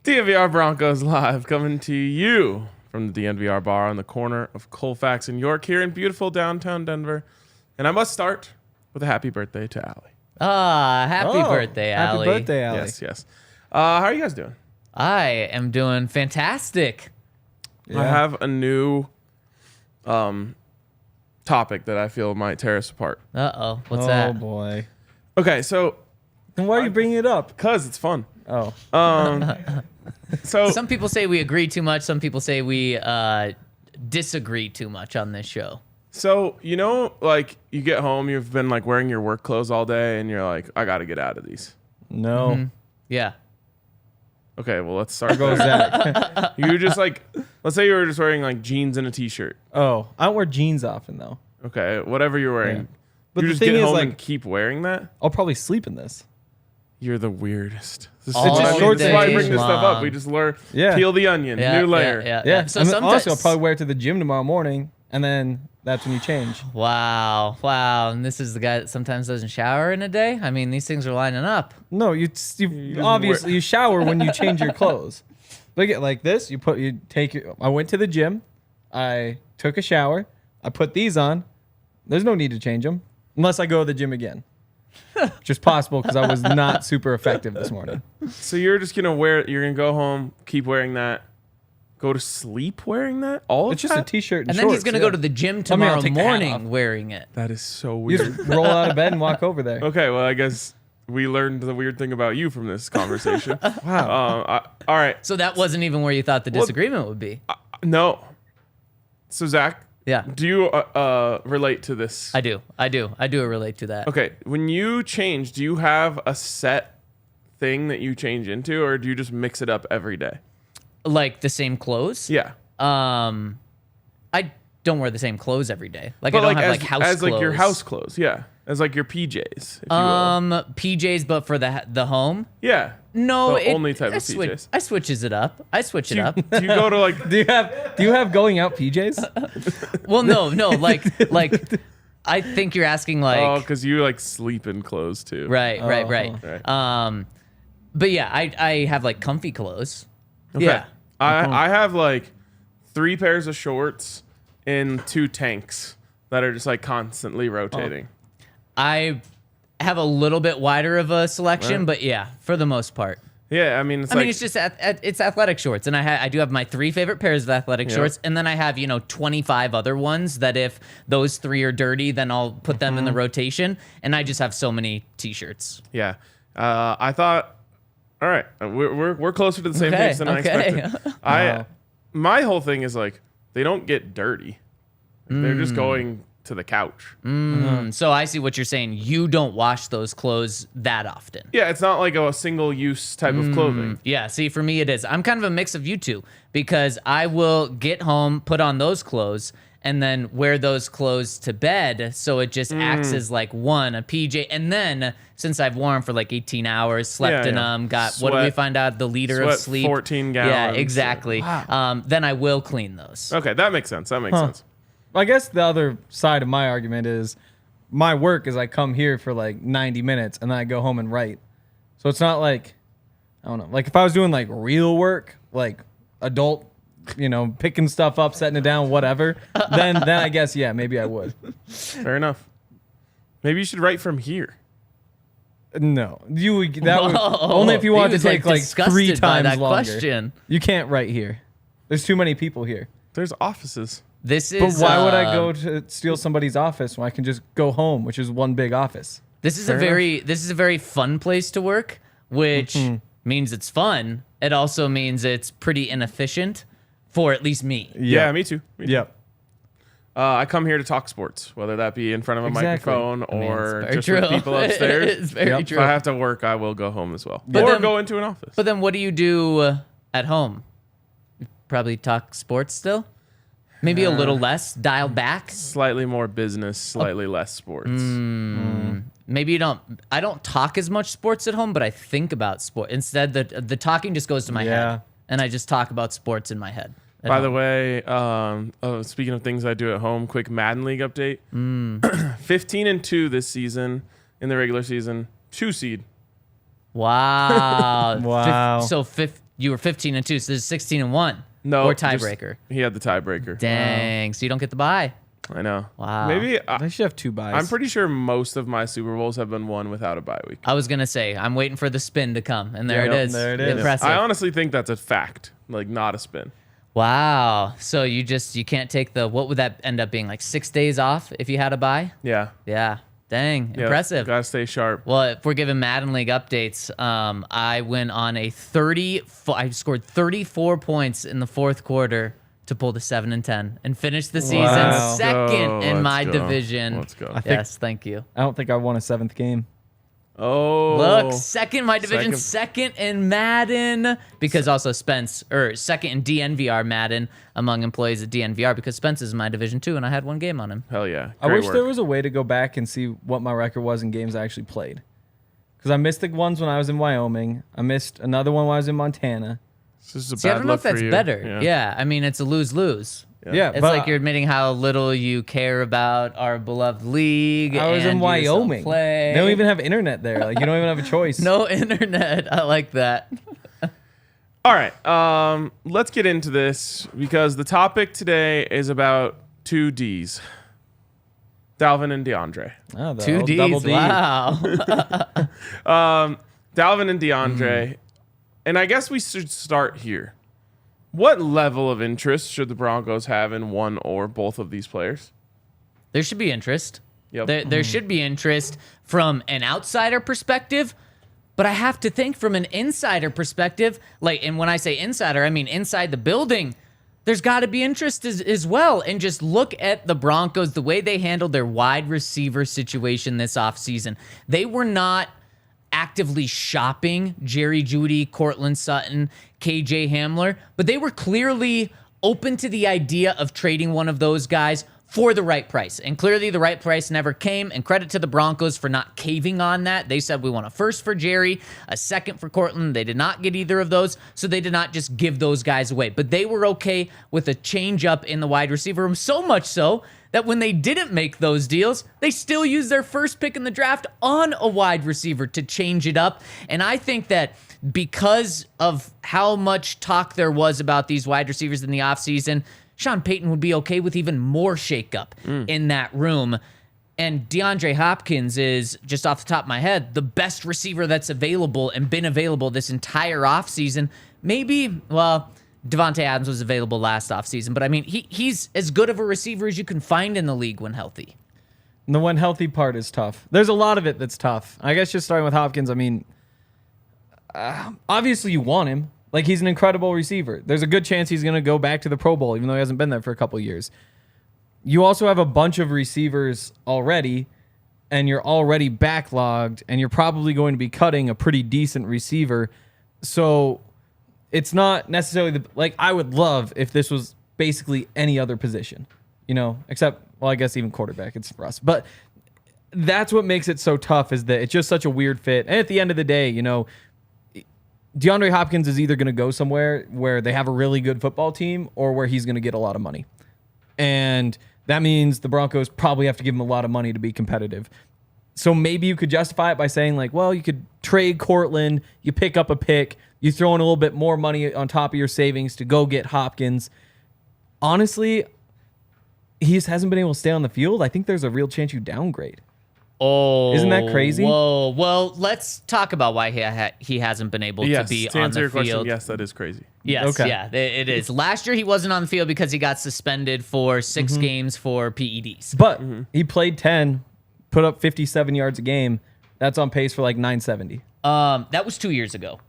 DNVR Broncos live, coming to you from the DNVR Bar on the corner of Colfax and York here in beautiful downtown Denver. And I must start with a happy birthday to Allie. Happy birthday, Allie. Happy birthday, Allie. Yes. How are you guys doing? I am doing fantastic. I have a new topic that I feel might tear us apart. Uh-oh. What's Oh, that? boy. Okay, so... Then why are you bringing it up? Because it's fun. Oh. So Some people say we agree too much. Some people say we disagree too much on this show. So, like, you get home, you've been, like, wearing your work clothes all day, and you're like, I got to get out of these. No. Mm-hmm. Yeah. Okay, well, let's start. Goes that. You just, like, let's say you were just wearing, like, jeans and a T-shirt. Oh, I don't wear jeans often, though. Okay, whatever you're wearing. Yeah. But you the just thing get is, home like, and keep wearing that? I'll probably sleep in this. You're the weirdest. This All is just short. days Why I bring this stuff up. long. We just learn, Yeah. peel the onion, new layer. Yeah. So And then sometimes, also, I'll probably wear it to the gym tomorrow morning, and then that's when you change. Wow. And this is the guy that sometimes doesn't shower in a day? I mean, these things are lining up. No, you obviously you shower when you change your clothes. Look at like this. I went to the gym. I took a shower. I put these on. There's no need to change them unless I go to the gym again. Which is possible because I was not super effective this morning. So you're just going to you're going to go home, keep wearing that, go to sleep wearing that? All of It's just a that? t-shirt and And shorts. then he's going to go to the gym I'll tomorrow take the hat off. morning wearing it. That is so You weird. just roll out of bed and walk over there. Okay, well, I guess we learned the weird thing about you from this conversation. Wow. All right. So that wasn't even where you thought the disagreement would be. No. So, Zach, Yeah. do you relate to this? I do relate to that. Okay, when you change, do you have a set thing that you change into, or do you just mix it up every day? Like the same clothes? Yeah. I don't wear the same clothes every day. Like But I don't like have as, like house as clothes. like your house clothes, yeah. As like your PJs, if you will. PJs, but for the home. Yeah. No, The only type of PJs. I switches it up. I switch it up. Do you go to like... Do you have going out PJs? Well, no, like I think you're asking like Oh, because you like sleep in clothes too. right. Right. But yeah, I have like comfy clothes. Okay. Yeah. I have like 3 pairs of shorts and 2 tanks that are just like constantly rotating. I have a little bit wider of a selection, but yeah, for the most part. Yeah, I mean, it's It's just it's athletic shorts, and I do have my 3 favorite pairs of athletic shorts, and then I have 25 other ones that if those 3 are dirty, then I'll put them in the rotation, and I just have so many t-shirts. Yeah. I thought, all right, we're closer to the same Okay, page than okay. I expected. My whole thing is like they don't get dirty; they're just going to the couch. So I see what you're saying. You don't wash those clothes that often. Yeah, it's not like a single-use type of clothing. Yeah, see, for me it is. I'm kind of a mix of you two because I will get home, put on those clothes, and then wear those clothes to bed. So it just acts as like a PJ. And then since I've worn for like 18 hours, slept in them, what did we find out? The liter of sleep. 14 gallons. Yeah, exactly. Then I will clean those. Okay, that makes sense. That makes sense. I guess the other side of my argument is my work is I come here for like 90 minutes and then I go home and write. So it's not like, I don't know, like if I was doing like real work, like adult, picking stuff up, setting it down, whatever, then I guess, yeah, maybe I would. Fair enough. Maybe you should write from here. No, only if you He want to was, take like 3 disgusted by times that longer. question. You can't write here. There's too many people here. There's offices. This But is. why would I go to steal somebody's office when I can just go home, which is one big office? This is a very fun place to work, which means it's fun. It also means it's pretty inefficient for at least me. Yeah, me too. Me too. Yep. I come here to talk sports, whether that be in front of a Exactly. microphone or Very just true. with people upstairs. It's very Yep. true. If I have to work, I will go home as well. But or then- go into an office. But then what do you do at home? You probably talk sports still? Maybe a little less, dialed back? Slightly more business, slightly less sports. Maybe you don't. I don't talk as much sports at home, but I think about sport. Instead, the talking just goes to my head, and I just talk about sports in my head. By the way, speaking of things I do at home, quick Madden League update. 15-2 this season in the regular season, 2 seed. Wow. Wow. So You were 15-2, so this is 16-1. No, or tiebreaker. He had the tiebreaker. Dang, so you don't get the bye. I know. Wow. Maybe They should have 2 buys. I'm pretty sure most of my Super Bowls have been won without a bye week. I was gonna say I'm waiting for the spin to come, and there it is. There it is. Impressive. I honestly think that's a fact, like not a spin. Wow. So you can't take what would that end up being, like 6 days off if you had a bye? Yeah. Yeah. Dang. Yeah, Impressive. Gotta stay sharp. Well, if we're giving Madden League updates, I went on I scored 34 points in the fourth quarter to pull to 7-10 and finish the season Wow. second in Let's my go. division. Let's go. Yes, thank you. I don't think I won a 7th game. Oh. Look, second in my division, second in Madden, because also second in DNVR Madden among employees at DNVR, because Spence is in my division too, and I had 1 game on him. Hell yeah. I Great wish work. there was a way to go back and see what my record was in games I actually played. Because I missed the ones when I was in Wyoming. I missed another one when I was in Montana. This is a See, I bad don't know look if that's for you. better. Yeah, I mean, it's a lose-lose. Yeah, It's but like you're admitting how little you care about our beloved league. I was in and you just don't Wyoming. play. They don't even have internet there. Like, you don't even have a choice. No internet. I like that. All right. Let's get into this because the topic today is about 2 Ds. Dalvin and DeAndre. Oh, the 2 old Ds. double D. Wow. Dalvin and DeAndre. And I guess we should start here. What level of interest should the Broncos have in one or both of these players? There should be interest. Yep. There should be interest from an outsider perspective, but I have to think from an insider perspective. And when I say insider, I mean inside the building. There's got to be interest as well. And just look at the Broncos, the way they handled their wide receiver situation this offseason. They were not actively shopping Jerry Jeudy, Courtland Sutton, KJ Hamler, but they were clearly open to the idea of trading one of those guys for the right price. And clearly the right price never came, and credit to the Broncos for not caving on that. They said we want a first for Jerry, a second for Courtland. They did not get either of those, so they did not just give those guys away. But they were okay with a change up in the wide receiver room, so much so that when they didn't make those deals, they still used their first pick in the draft on a wide receiver to change it up. And I think that because of how much talk there was about these wide receivers in the offseason, Sean Payton would be okay with even more shakeup in that room. And DeAndre Hopkins is, just off the top of my head, the best receiver that's available and been available this entire offseason. Maybe, well, Davante Adams was available last offseason, but I mean, he's as good of a receiver as you can find in the league when healthy. And the when healthy part is tough. There's a lot of it that's tough. I guess just starting with Hopkins, I mean, obviously you want him. Like, he's an incredible receiver. There's a good chance he's going to go back to the Pro Bowl, even though he hasn't been there for a couple of years. You also have a bunch of receivers already, and you're already backlogged, and you're probably going to be cutting a pretty decent receiver. So it's not necessarily I would love if this was basically any other position, except, well, I guess even quarterback, it's for us. But that's what makes it so tough, is that it's just such a weird fit. And at the end of the day, DeAndre Hopkins is either going to go somewhere where they have a really good football team or where he's going to get a lot of money. And that means the Broncos probably have to give him a lot of money to be competitive. So maybe you could justify it by saying, you could trade Courtland, you pick up a pick, you throw in a little bit more money on top of your savings to go get Hopkins. Honestly, he just hasn't been able to stay on the field. I think there's a real chance you downgrade. Oh, isn't that crazy? Whoa. Well, let's talk about why he hasn't been able to be to on answer the your field. question, yes, that is crazy. Yes, Okay. yeah, it is. Last year he wasn't on the field because he got suspended for 6 games for PEDs. But he played 10, put up 57 yards a game. That's on pace for 970. That was 2 years ago.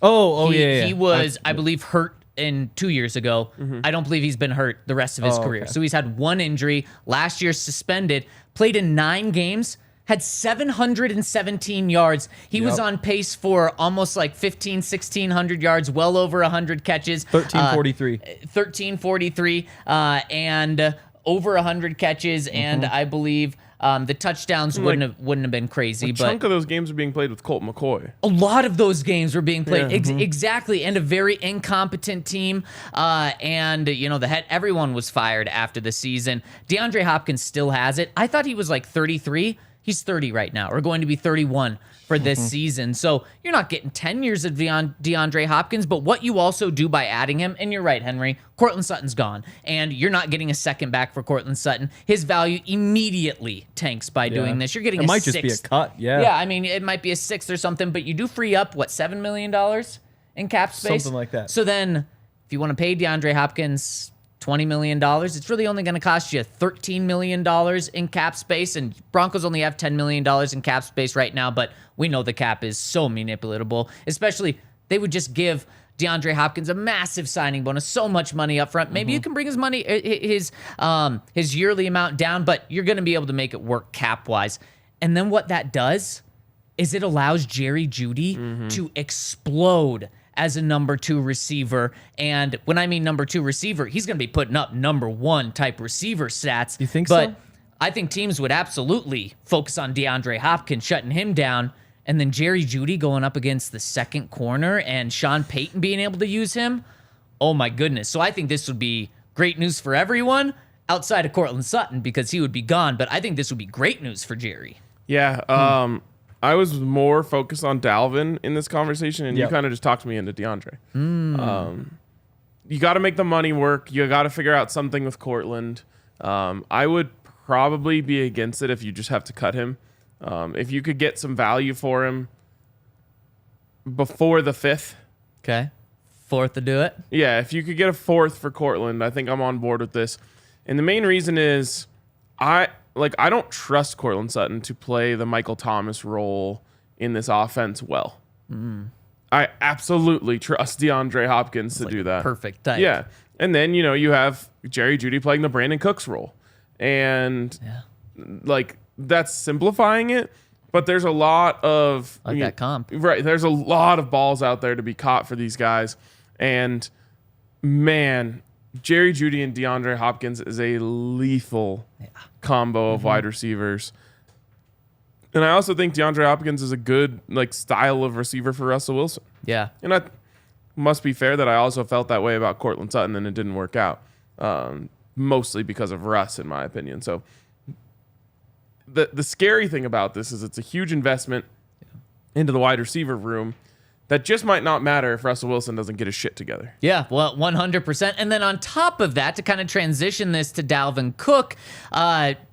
Yeah. He was, I believe, hurt in 2 years ago. I don't believe he's been hurt the rest of his career. Okay. So he's had 1 injury. Last year suspended, played in 9 games, had 717 yards. He was on pace for almost 1,600 yards, well over 100 catches. 1343. 1343, and over 100 catches, and I believe the touchdowns wouldn't have been crazy. A chunk of those games are being played with Colt McCoy. A lot of those games were being played Yeah. exactly, and a very incompetent team. And everyone was fired after the season. DeAndre Hopkins still has it. I thought he was 33. He's 30 right now, or going to be 31 for this season. So you're not getting 10 years of DeAndre Hopkins, but what you also do by adding him, and you're right, Henry, Courtland Sutton's gone, and you're not getting a second back for Courtland Sutton. His value immediately tanks by doing this. You're getting It might just be a cut, yeah. Yeah, I mean, it might be a sixth or something, but you do free up, what, $7 million in cap space? Something like that. So then, if you want to pay DeAndre Hopkins $20 million, it's really only going to cost you $13 million in cap space, and Broncos only have $10 million in cap space right now, but we know the cap is so manipulatable, especially they would just give DeAndre Hopkins a massive signing bonus, so much money up front. Maybe you can bring his yearly amount down, but you're going to be able to make it work cap-wise. And then what that does is it allows Jerry Jeudy to explode as a number 2 receiver. And when I mean number 2 receiver, he's going to be putting up number 1 type receiver stats. You think so? But I think teams would absolutely focus on DeAndre Hopkins, shutting him down, and then Jerry Jeudy going up against the second corner and Sean Payton being able to use him. Oh my goodness. So I think this would be great news for everyone outside of Courtland Sutton because he would be gone. But I think this would be great news for Jerry. Yeah. I was more focused on Dalvin in this conversation, and you kind of just talked me into DeAndre. You got to make the money work. You got to figure out something with Courtland. I would probably be against it if you just have to cut him. If you could get some value for him before the 5th. Okay. 4th to do it. Yeah, if you could get a 4th for Courtland, I think I'm on board with this. And the main reason is I don't trust Courtland Sutton to play the Michael Thomas role in this offense well. I absolutely trust DeAndre Hopkins to do that. Perfect type. Yeah. And then, you have Jerry Jeudy playing the Brandon Cooks role. And that's simplifying it, but there's a lot of that comp. Right. There's a lot of balls out there to be caught for these guys. And man, Jerry Jeudy and DeAndre Hopkins is a lethal combo of wide receivers. And I also think DeAndre Hopkins is a good style of receiver for Russell Wilson. Yeah. And I must be fair that I also felt that way about Courtland Sutton and it didn't work out. Mostly because of Russ, in my opinion. So the scary thing about this is it's a huge investment into the wide receiver room that just might not matter if Russell Wilson doesn't get his shit together. Yeah, well, 100%. And then on top of that, to kind of transition this to Dalvin Cook,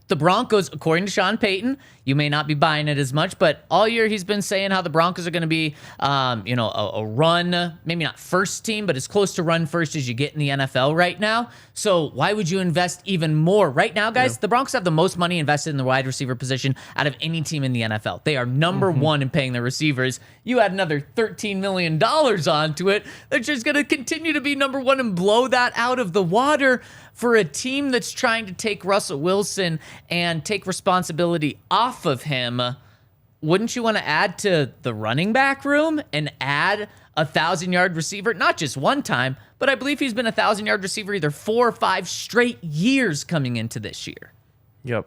the Broncos, according to Sean Payton, you may not be buying it as much, but all year he's been saying how the Broncos are going to be, a run, maybe not first team, but as close to run first as you get in the NFL right now. So why would you invest even more? Right now, guys, the Broncos have the most money invested in the wide receiver position out of any team in the NFL. They are number 1 in paying their receivers. You add another $13 million onto it. They're just going to continue to be number 1 and blow that out of the water for a team that's trying to take Russell Wilson and take responsibility off of him. Wouldn't you want to add to the running back room and add a 1,000-yard receiver? Not just one time, but I believe he's been a 1,000-yard receiver either 4 or 5 straight years coming into this year. Yep.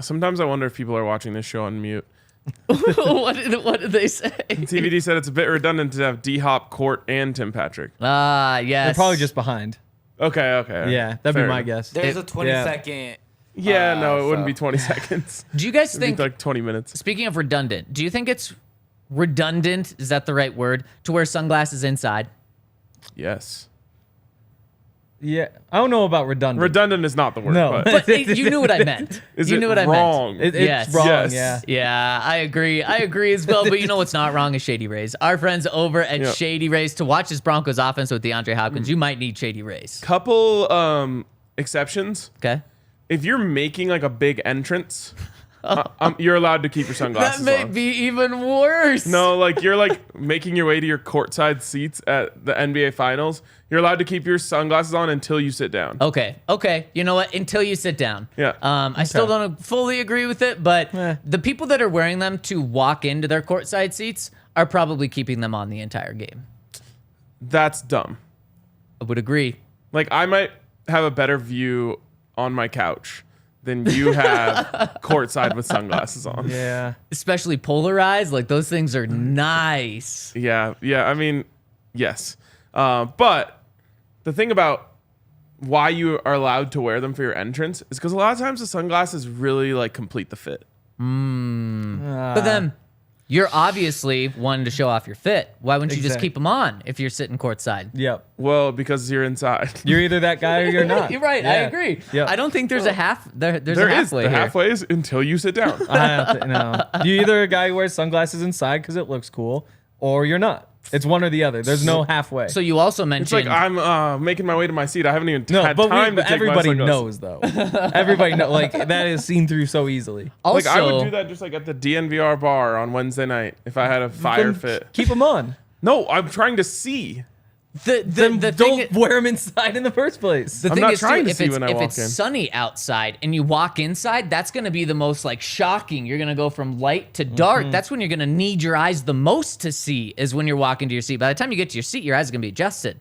Sometimes I wonder if people are watching this show on mute. What did they say? TVD said it's a bit redundant to have D-Hop, Court, and Tim Patrick. Yes. they're probably just behind. Okay. Yeah, that'd be my guess. There's a 20-second. Yeah, no, it wouldn't be 20 seconds. Do you guys It'd think, be 20 minutes. speaking of redundant, do you think it's redundant, is that the right word, to wear sunglasses inside? Yes. Yeah, I don't know about redundant. Redundant is not the word. No. But You knew what I meant. is you it knew what wrong? I meant. It's wrong, Yes. yeah. Yeah, I agree. I agree as well. But you know what's not wrong is Shady Rays. Our friends over at Shady Rays, to watch this Broncos offense with DeAndre Hopkins, you might need Shady Rays. Couple exceptions. Okay. If you're making a big entrance, you're allowed to keep your That sunglasses may on. be even worse. No, you're making your way to your courtside seats at the NBA Finals. You're allowed to keep your sunglasses on until you sit down. Okay. You know what? Until you sit down. Yeah. I still don't fully agree with it, but the people that are wearing them to walk into their courtside seats are probably keeping them on the entire game. That's dumb. I would agree. I might have a better view on my couch than you have courtside with sunglasses on. Yeah. Especially polarized. Those things are nice. Yeah. I mean, yes. But the thing about why you are allowed to wear them for your entrance is because a lot of times the sunglasses really complete the fit. But then you're obviously wanting to show off your fit. Why wouldn't you just keep them on if you're sitting courtside? Yep. Well, because you're inside. You're either that guy or you're not. You're right. Yeah. I agree. Yep. I don't think there's a half. There's There a is. halfway The here. halfway is until you sit down. You're either a guy who wears sunglasses inside because it looks cool, or you're not. It's one or the other. There's no halfway. So you also It's mentioned. like I'm making my way to my seat. I haven't even had but time to take my everybody sunglasses. knows though. Everybody knows. Like that is seen through so easily. also, Like I would do that just like at the DNVR bar on Wednesday night if I had a fire Then fit. Keep them on. No, I'm trying to see. The Don't thing. wear them inside in the first place. The I'm thing not is, too, trying to if see it's, when I if walk it's in. sunny outside and you walk inside, that's going to be the most like shocking. You're going to go from light to dark. That's when you're going to need your eyes the most to see is when you're walking to your seat. By the time you get to your seat, your eyes are going to be adjusted.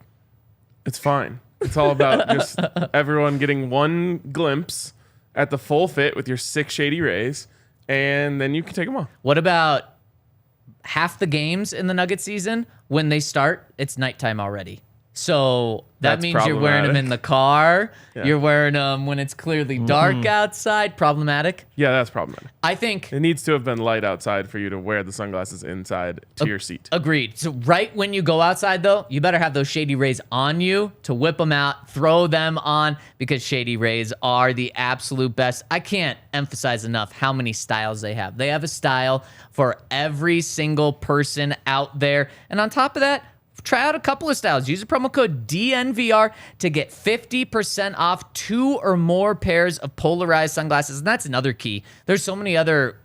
It's fine. It's all about just everyone getting one glimpse at the full fit with your 6 Shady Rays, and then you can take them off. What about half the games in the Nugget season? When they start, it's nighttime already. So that That's means you're wearing them in the car. Yeah. You're wearing them when it's clearly dark outside. Problematic. Yeah, that's problematic. I think. It needs to have been light outside for you to wear the sunglasses inside to your seat. Agreed. So right when you go outside, though, you better have those Shady Rays on you to whip them out, throw them on, because Shady Rays are the absolute best. I can't emphasize enough how many styles they have. They have a style for every single person out there. And on top of that, try out a couple of styles. Use the promo code DNVR to get 50% off 2 or more pairs of polarized sunglasses. And that's another key. There's so many other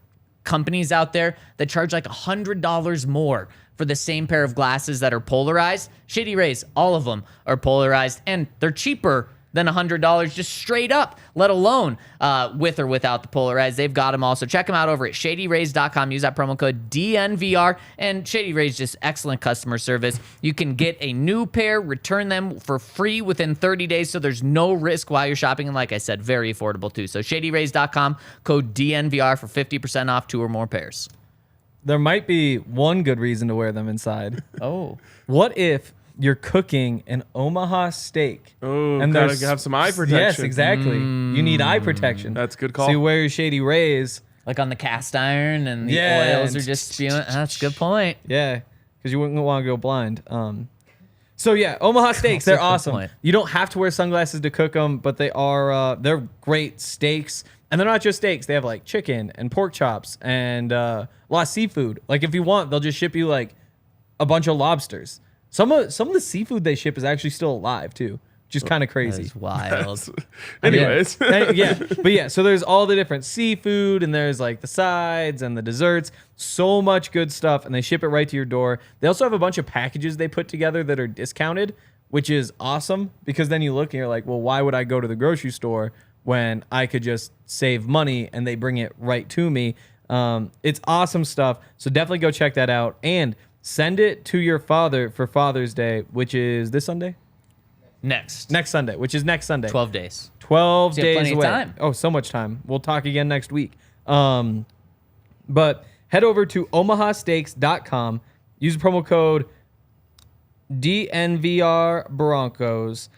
companies out there that charge like $100 more for the same pair of glasses that are polarized. Shady Rays, all of them are polarized, and they're cheaper than $100 just straight up, let alone with or without the polarized. They've got them all. So check them out over at shadyrays.com. Use that promo code DNVR. And Shady Rays, just excellent customer service. You can get a new pair, return them for free within 30 days, so there's no risk while you're shopping. And like I said, very affordable too. So shadyrays.com, code DNVR for 50% off 2 or more pairs. There might be one good reason to wear them inside. Oh. What if you're cooking an Omaha steak? Oh, and gotta there's- have some eye protection. Yes, exactly. You need eye protection. That's a good call. So you wear your Shady Rays. Like on the cast iron and the Yeah, oils are just spewing. That's a good point. Yeah, because you wouldn't want to go blind. So yeah, Omaha steaks, they're Good awesome. point. You don't have to wear sunglasses to cook them, but they are they're great steaks. And they're not just steaks. They have like chicken and pork chops and a lot of seafood. Like if you want, they'll just ship you like a bunch of lobsters. Some of the seafood they ship is actually still alive too, which is kind of crazy. That's wild. Anyways. But yeah, so there's all the different seafood and there's like the sides and the desserts, so much good stuff, and they ship it right to your door. They also have a bunch of packages they put together that are discounted, which is awesome because then you look and you're like, well, why would I go to the grocery store when I could just save money and they bring it right to me? It's awesome stuff. So definitely go check that out and send it to your father for Father's Day, which is this Sunday? Next Next Sunday. 12 days. 12 So you have days plenty of away. time. Oh, so much time. We'll talk again next week. But head over to omahasteaks.com. Use the promo code DNVR Broncos.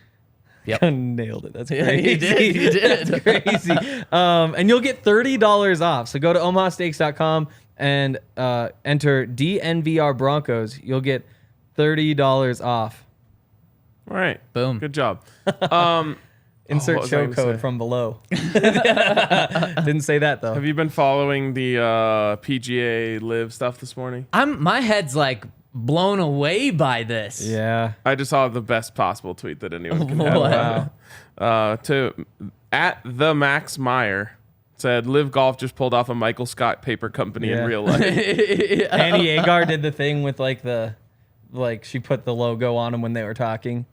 Yep. Nailed it. That's Yeah, crazy. you did. You did. That's crazy. And you'll get $30 off. So go to omahasteaks.com and enter DNVR Broncos. You'll get $30 off. All right. Boom. Good job. Insert what was I show gonna code say? from below. Didn't say that though. Have you been following the PGA Live stuff this morning? My head's like blown away by this. Yeah. I just saw the best possible tweet that anyone can have. Wow. To at the Max Meyer said, Live Golf just pulled off a Michael Scott paper company in real life. Annie Agar did the thing with she put the logo on them when they were talking.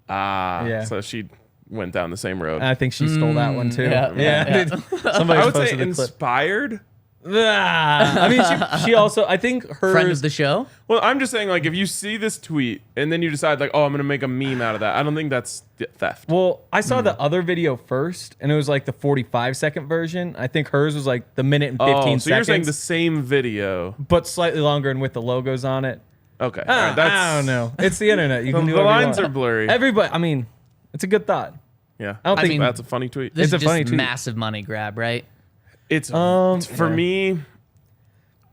Yeah. So she went down the same road. I think she stole that one too. yeah. Somebody I would say posted the clip. inspired. I mean, she also, I think hers. Friend of the show. Well, I'm just saying, like, if you see this tweet and then you decide, like, oh, I'm going to make a meme out of that, I don't think that's theft. Well, I saw the other video first, and it was like the 45-second version. I think hers was like the minute and 15 so seconds. you're saying the same video. but slightly longer and with the logos on it. Okay. All right, I don't know. It's the internet. You can do the whatever you lines want. are blurry. Everybody, I mean, it's a good thought. Yeah. I don't think mean, That's a funny tweet. This It's is a funny just tweet. massive money grab, right? It's for me.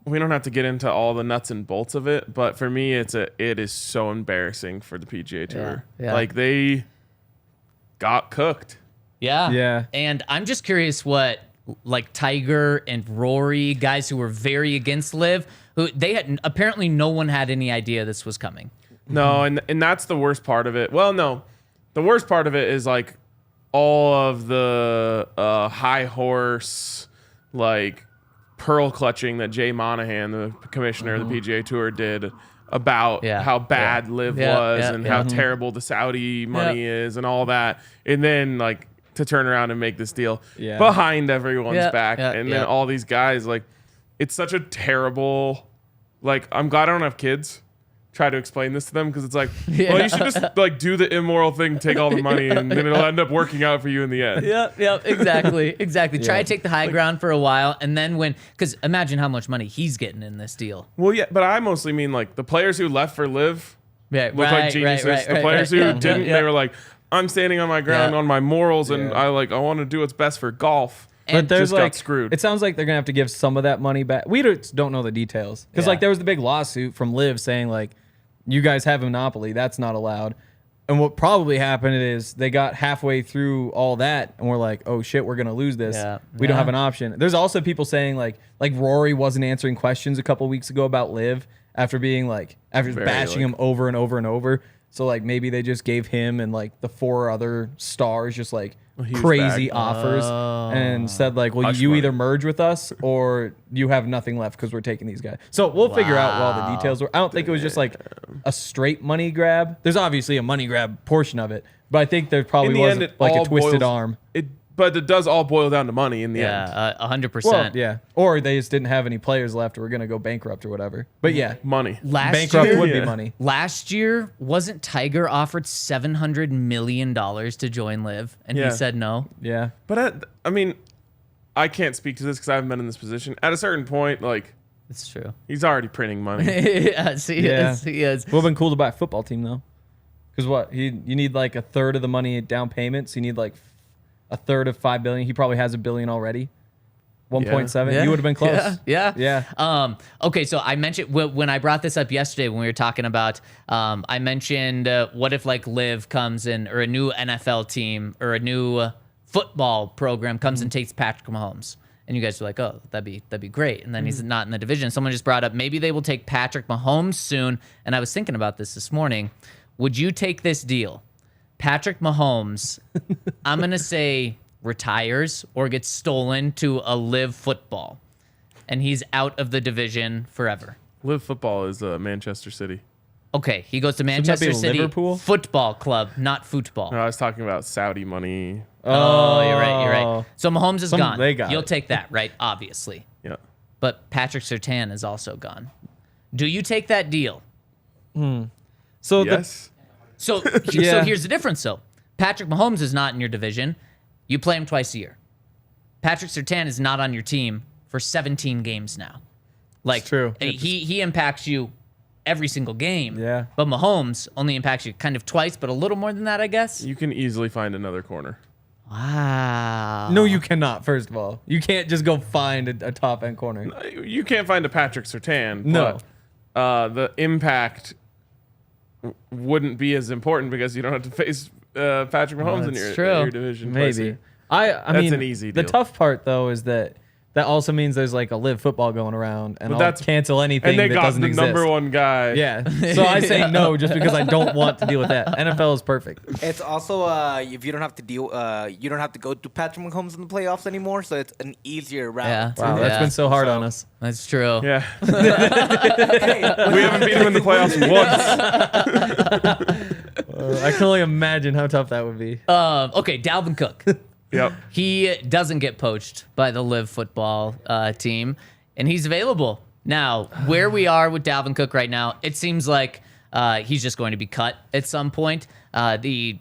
We don't have to get into all the nuts and bolts of it, but for me, it is so embarrassing for the PGA Tour. Yeah. Like they got cooked. Yeah. Yeah. And I'm just curious what like Tiger and Rory, guys who were very against LIV, who they had apparently no one had any idea this was coming. No, and that's the worst part of it. Well, no, the worst part of it is like all of the high horse like pearl clutching that Jay Monahan, the commissioner of the PGA Tour, did about how bad LIV was and how terrible the Saudi money is and all that. And then like to turn around and make this deal behind everyone's back. And then all these guys, like, it's such a terrible, like, I'm glad I don't have kids. Try to explain this to them because it's like, well, you should just like do the immoral thing, take all the money, and then it'll end up working out for you in the end. Yep, exactly. Try to take the high ground for a while, and then because imagine how much money he's getting in this deal. Well, yeah, but I mostly mean like the players who left for LIV look like geniuses. The players who didn't, they were like, I'm standing on my ground on my morals, and I want to do what's best for golf. But there's just got screwed. It sounds like they're gonna have to give some of that money back. We don't know the details because like there was the big lawsuit from LIV saying like, you guys have a monopoly, that's not allowed. And what probably happened is they got halfway through all that and we're like, oh shit, we're gonna lose this. We don't have an option. There's also people saying like Rory wasn't answering questions a couple weeks ago about LIV after bashing him over and over and over. So like maybe they just gave him and like the 4 other stars just like crazy offers and said like, well, you either merge with us or you have nothing left because we're taking these guys. So we'll figure out what all the details were. I don't think it was just like a straight money grab. There's obviously a money grab portion of it, but I think there probably was like a twisted arm. But it does all boil down to money in the end. Yeah, 100%. Well, yeah. Or they just didn't have any players left or were going to go bankrupt or whatever. But yeah. Money. Bankrupt would be money. Last year, wasn't Tiger offered $700 million to join LIV? And he said no? Yeah. But I mean, I can't speak to this because I haven't been in this position. At a certain point, like... It's true. He's already printing money. Yes, he is. He is. Would have been cool to buy a football team, though. Because what? You need like a third of the money down payments. You need like... a third of $5 billion. He probably has $1 billion already. 1.7. Yeah. You would have been close. Yeah. Okay, so I mentioned when I brought this up yesterday when we were talking about, I mentioned what if like LIV comes in or a new NFL team or a new football program comes and takes Patrick Mahomes. And you guys were like, oh, that'd be great. And then he's not in the division. Someone just brought up maybe they will take Patrick Mahomes soon. And I was thinking about this morning. Would you take this deal? Patrick Mahomes, I'm going to say retires or gets stolen to a LIV football. And he's out of the division forever. LIV football is Manchester City. Okay, he goes to Manchester City Liverpool? Football Club, not football. No, I was talking about Saudi money. Oh, you're right. So Mahomes is gone. They got You'll it. take that, right? Obviously. Yeah. But Patrick Surtain is also gone. Do you take that deal? So yes. So here's the difference, though. Patrick Mahomes is not in your division. You play him twice a year. Patrick Surtain is not on your team for 17 games now. Like, it's true. He impacts you every single game. Yeah. But Mahomes only impacts you kind of twice, but a little more than that, I guess. You can easily find another corner. Wow. No, you cannot, first of all. You can't just go find a top-end corner. You can't find a Patrick Surtain. No. But, the impact wouldn't be as important because you don't have to face Patrick Mahomes in your division. Maybe. I mean, an easy deal. The tough part, though, is that also means there's like a LIV football going around, and I'll cancel anything that doesn't exist. And they got the number one guy. Yeah. So I say no just because I don't want to deal with that. NFL is perfect. It's also if you don't have to you don't have to go to Patrick Mahomes in the playoffs anymore, so it's an easier route. Yeah. Wow, that's been so hard on us. That's true. Yeah. We haven't beat him in the playoffs once. I can only imagine how tough that would be. Okay, Dalvin Cook. Yep. He doesn't get poached by the LIV football team, and he's available. Now, where we are with Dalvin Cook right now, it seems like he's just going to be cut at some point. I don't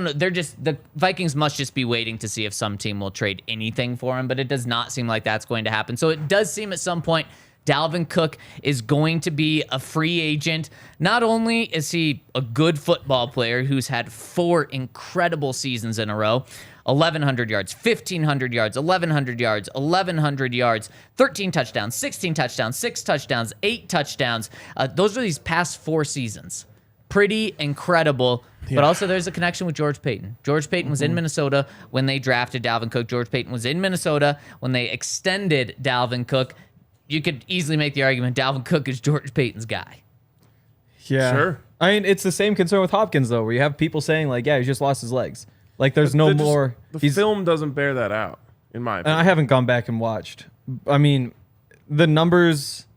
know. The Vikings must just be waiting to see if some team will trade anything for him, but it does not seem like that's going to happen. So it does seem at some point Dalvin Cook is going to be a free agent. Not only is he a good football player who's had 4 incredible seasons in a row, 1,100 yards, 1,500 yards, 1,100 yards, 1,100 yards, 13 touchdowns, 16 touchdowns, 6 touchdowns, 8 touchdowns. Those are these past 4 seasons. Pretty incredible. Yeah. But also there's a connection with George Paton. George Paton was in Minnesota when they drafted Dalvin Cook. George Paton was in Minnesota when they extended Dalvin Cook. You could easily make the argument Dalvin Cook is George Paton's guy. Yeah. Sure. I mean, it's the same concern with Hopkins, though, where you have people saying, like, yeah, he just lost his legs. Like, there's no more. The film doesn't bear that out, in my opinion. I haven't gone back and watched. I mean, the numbers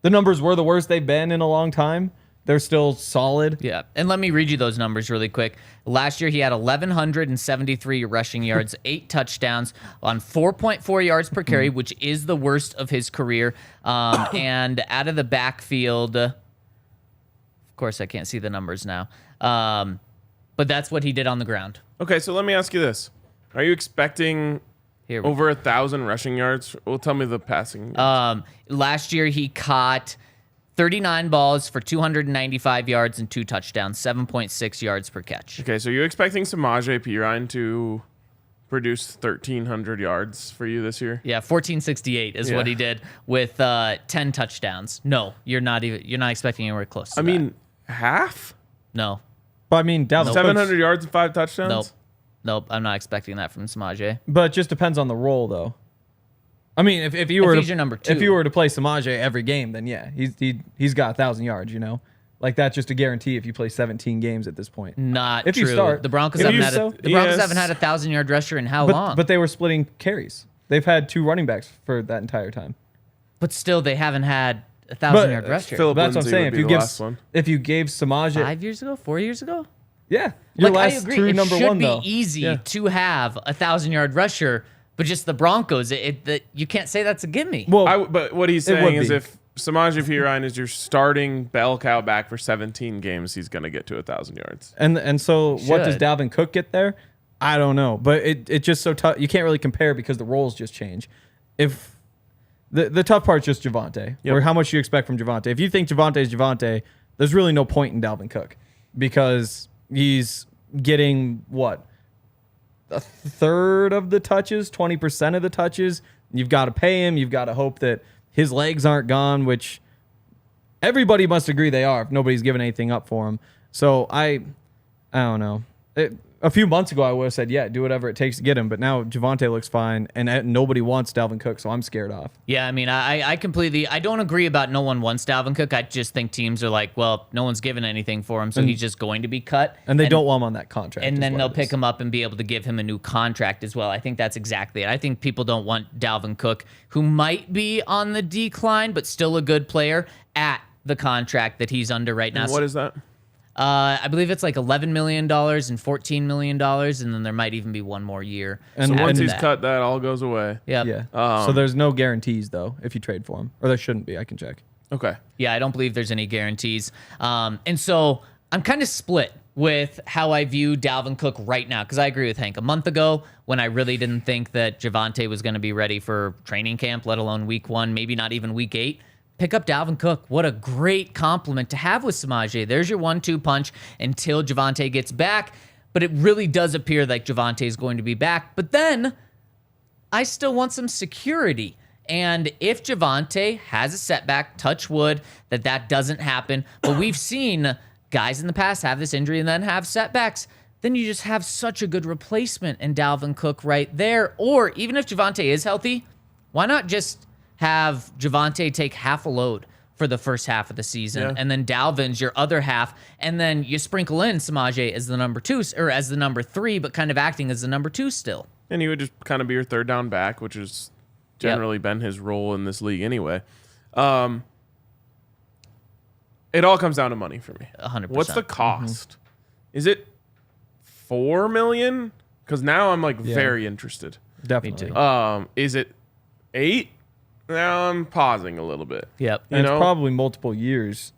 were the worst they've been in a long time. They're still solid. Yeah. And let me read you those numbers really quick. Last year, he had 1,173 rushing yards, 8 touchdowns on 4.4 yards per carry, which is the worst of his career. And out of the backfield, of course, I can't see the numbers now. But that's what he did on the ground. Okay, so let me ask you this. Are you expecting over 1,000 rushing yards? Well, tell me the passing. Last year, he caught 39 balls for 295 yards and 2 touchdowns, 7.6 yards per catch. Okay, so you're expecting Samaje Perine to produce 1,300 yards for you this year? Yeah, 1,468 is what he did with 10 touchdowns. No, you're not expecting anywhere close to that. I mean, half? No. But I mean, Dalvin 700 yards and 5 touchdowns? Nope, I'm not expecting that from Samaje. But it just depends on the role, though. I mean, if you were he's your number 2. If you were to play Samaje every game, then yeah, he's got 1,000 yards. You know, like that's just a guarantee if you play 17 games at this point. Not if true. You start, the Broncos haven't had a 1,000-yard rusher in how long? But they were splitting carries. They've had 2 running backs for that entire time. But still, they haven't had a 1,000-yard rusher. That's what I'm saying. If you gave Samaje 5 years ago, 4 years ago. Yeah, I agree. True it number should one, be though. easy to have a 1,000-yard rusher, but just the Broncos, you can't say that's a gimme. Well, but what he's saying is if Samaje Perine is your starting bell cow back for 17 games, he's going to get to 1,000 yards. And so what does Dalvin Cook get there? I don't know, but it's just so tough. You can't really compare because the roles just change. If the tough part's just Javonte, or how much you expect from Javonte. If you think Javonte is Javonte, there's really no point in Dalvin Cook because he's getting what? A third of the touches, 20% of the touches. You've got to pay him. You've got to hope that his legs aren't gone, which everybody must agree they are if nobody's given anything up for him. So I don't know. A few months ago, I would have said, yeah, do whatever it takes to get him. But now Javonte looks fine, and nobody wants Dalvin Cook, so I'm scared off. Yeah, I mean, I don't agree about no one wants Dalvin Cook. I just think teams are like, well, no one's given anything for him, so he's just going to be cut. And they don't want him on that contract. And then they'll pick him up and be able to give him a new contract as well. I think that's exactly it. I think people don't want Dalvin Cook, who might be on the decline, but still a good player, at the contract that he's under right now. And what is that? I believe it's like $11 million and $14 million, and then there might even be one more year. And so once he's cut, that all goes away. Yep. Yeah. So there's no guarantees, though, if you trade for him. Or there shouldn't be. I can check. Okay. Yeah, I don't believe there's any guarantees. And so I'm kind of split with how I view Dalvin Cook right now, because I agree with Hank. A month ago, when I really didn't think that Javonte was going to be ready for training camp, let alone week 1, maybe not even week 8, pick up Dalvin Cook. What a great compliment to have with Samaje. There's your 1-2 punch until Javonte gets back. But it really does appear like Javonte is going to be back. But then I still want some security. And if Javonte has a setback, touch wood, that doesn't happen. But we've seen guys in the past have this injury and then have setbacks. Then you just have such a good replacement in Dalvin Cook right there. Or even if Javonte is healthy, why not just have Javonte take half a load for the first half of the season, and then Dalvin's your other half, and then you sprinkle in Samaje as the number 2 or as the number 3, but kind of acting as the number 2 still. And he would just kind of be your third down back, which has generally been his role in this league anyway. It all comes down to money for me. 100%. What's the cost? Is it $4 million? Because now I'm like very interested. Definitely. Me too. Is it 8? Now I'm pausing a little bit. Yep. And it's probably multiple years.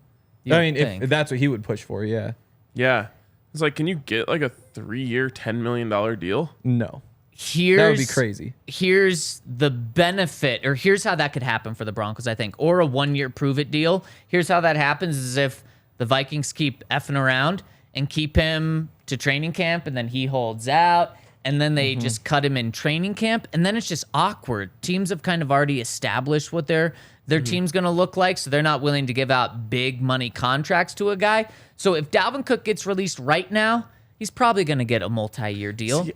I mean, if that's what he would push for, yeah. Yeah. It's like, can you get like a 3-year, $10 million deal? No. That would be crazy. Here's the benefit, or here's how that could happen for the Broncos, I think, or a 1-year prove-it deal. Here's how that happens is if the Vikings keep effing around and keep him to training camp, and then he holds out, and then they just cut him in training camp, and then it's just awkward. Teams have kind of already established what their team's going to look like, so they're not willing to give out big money contracts to a guy. So if Dalvin Cook gets released right now, he's probably going to get a multi-year deal. See,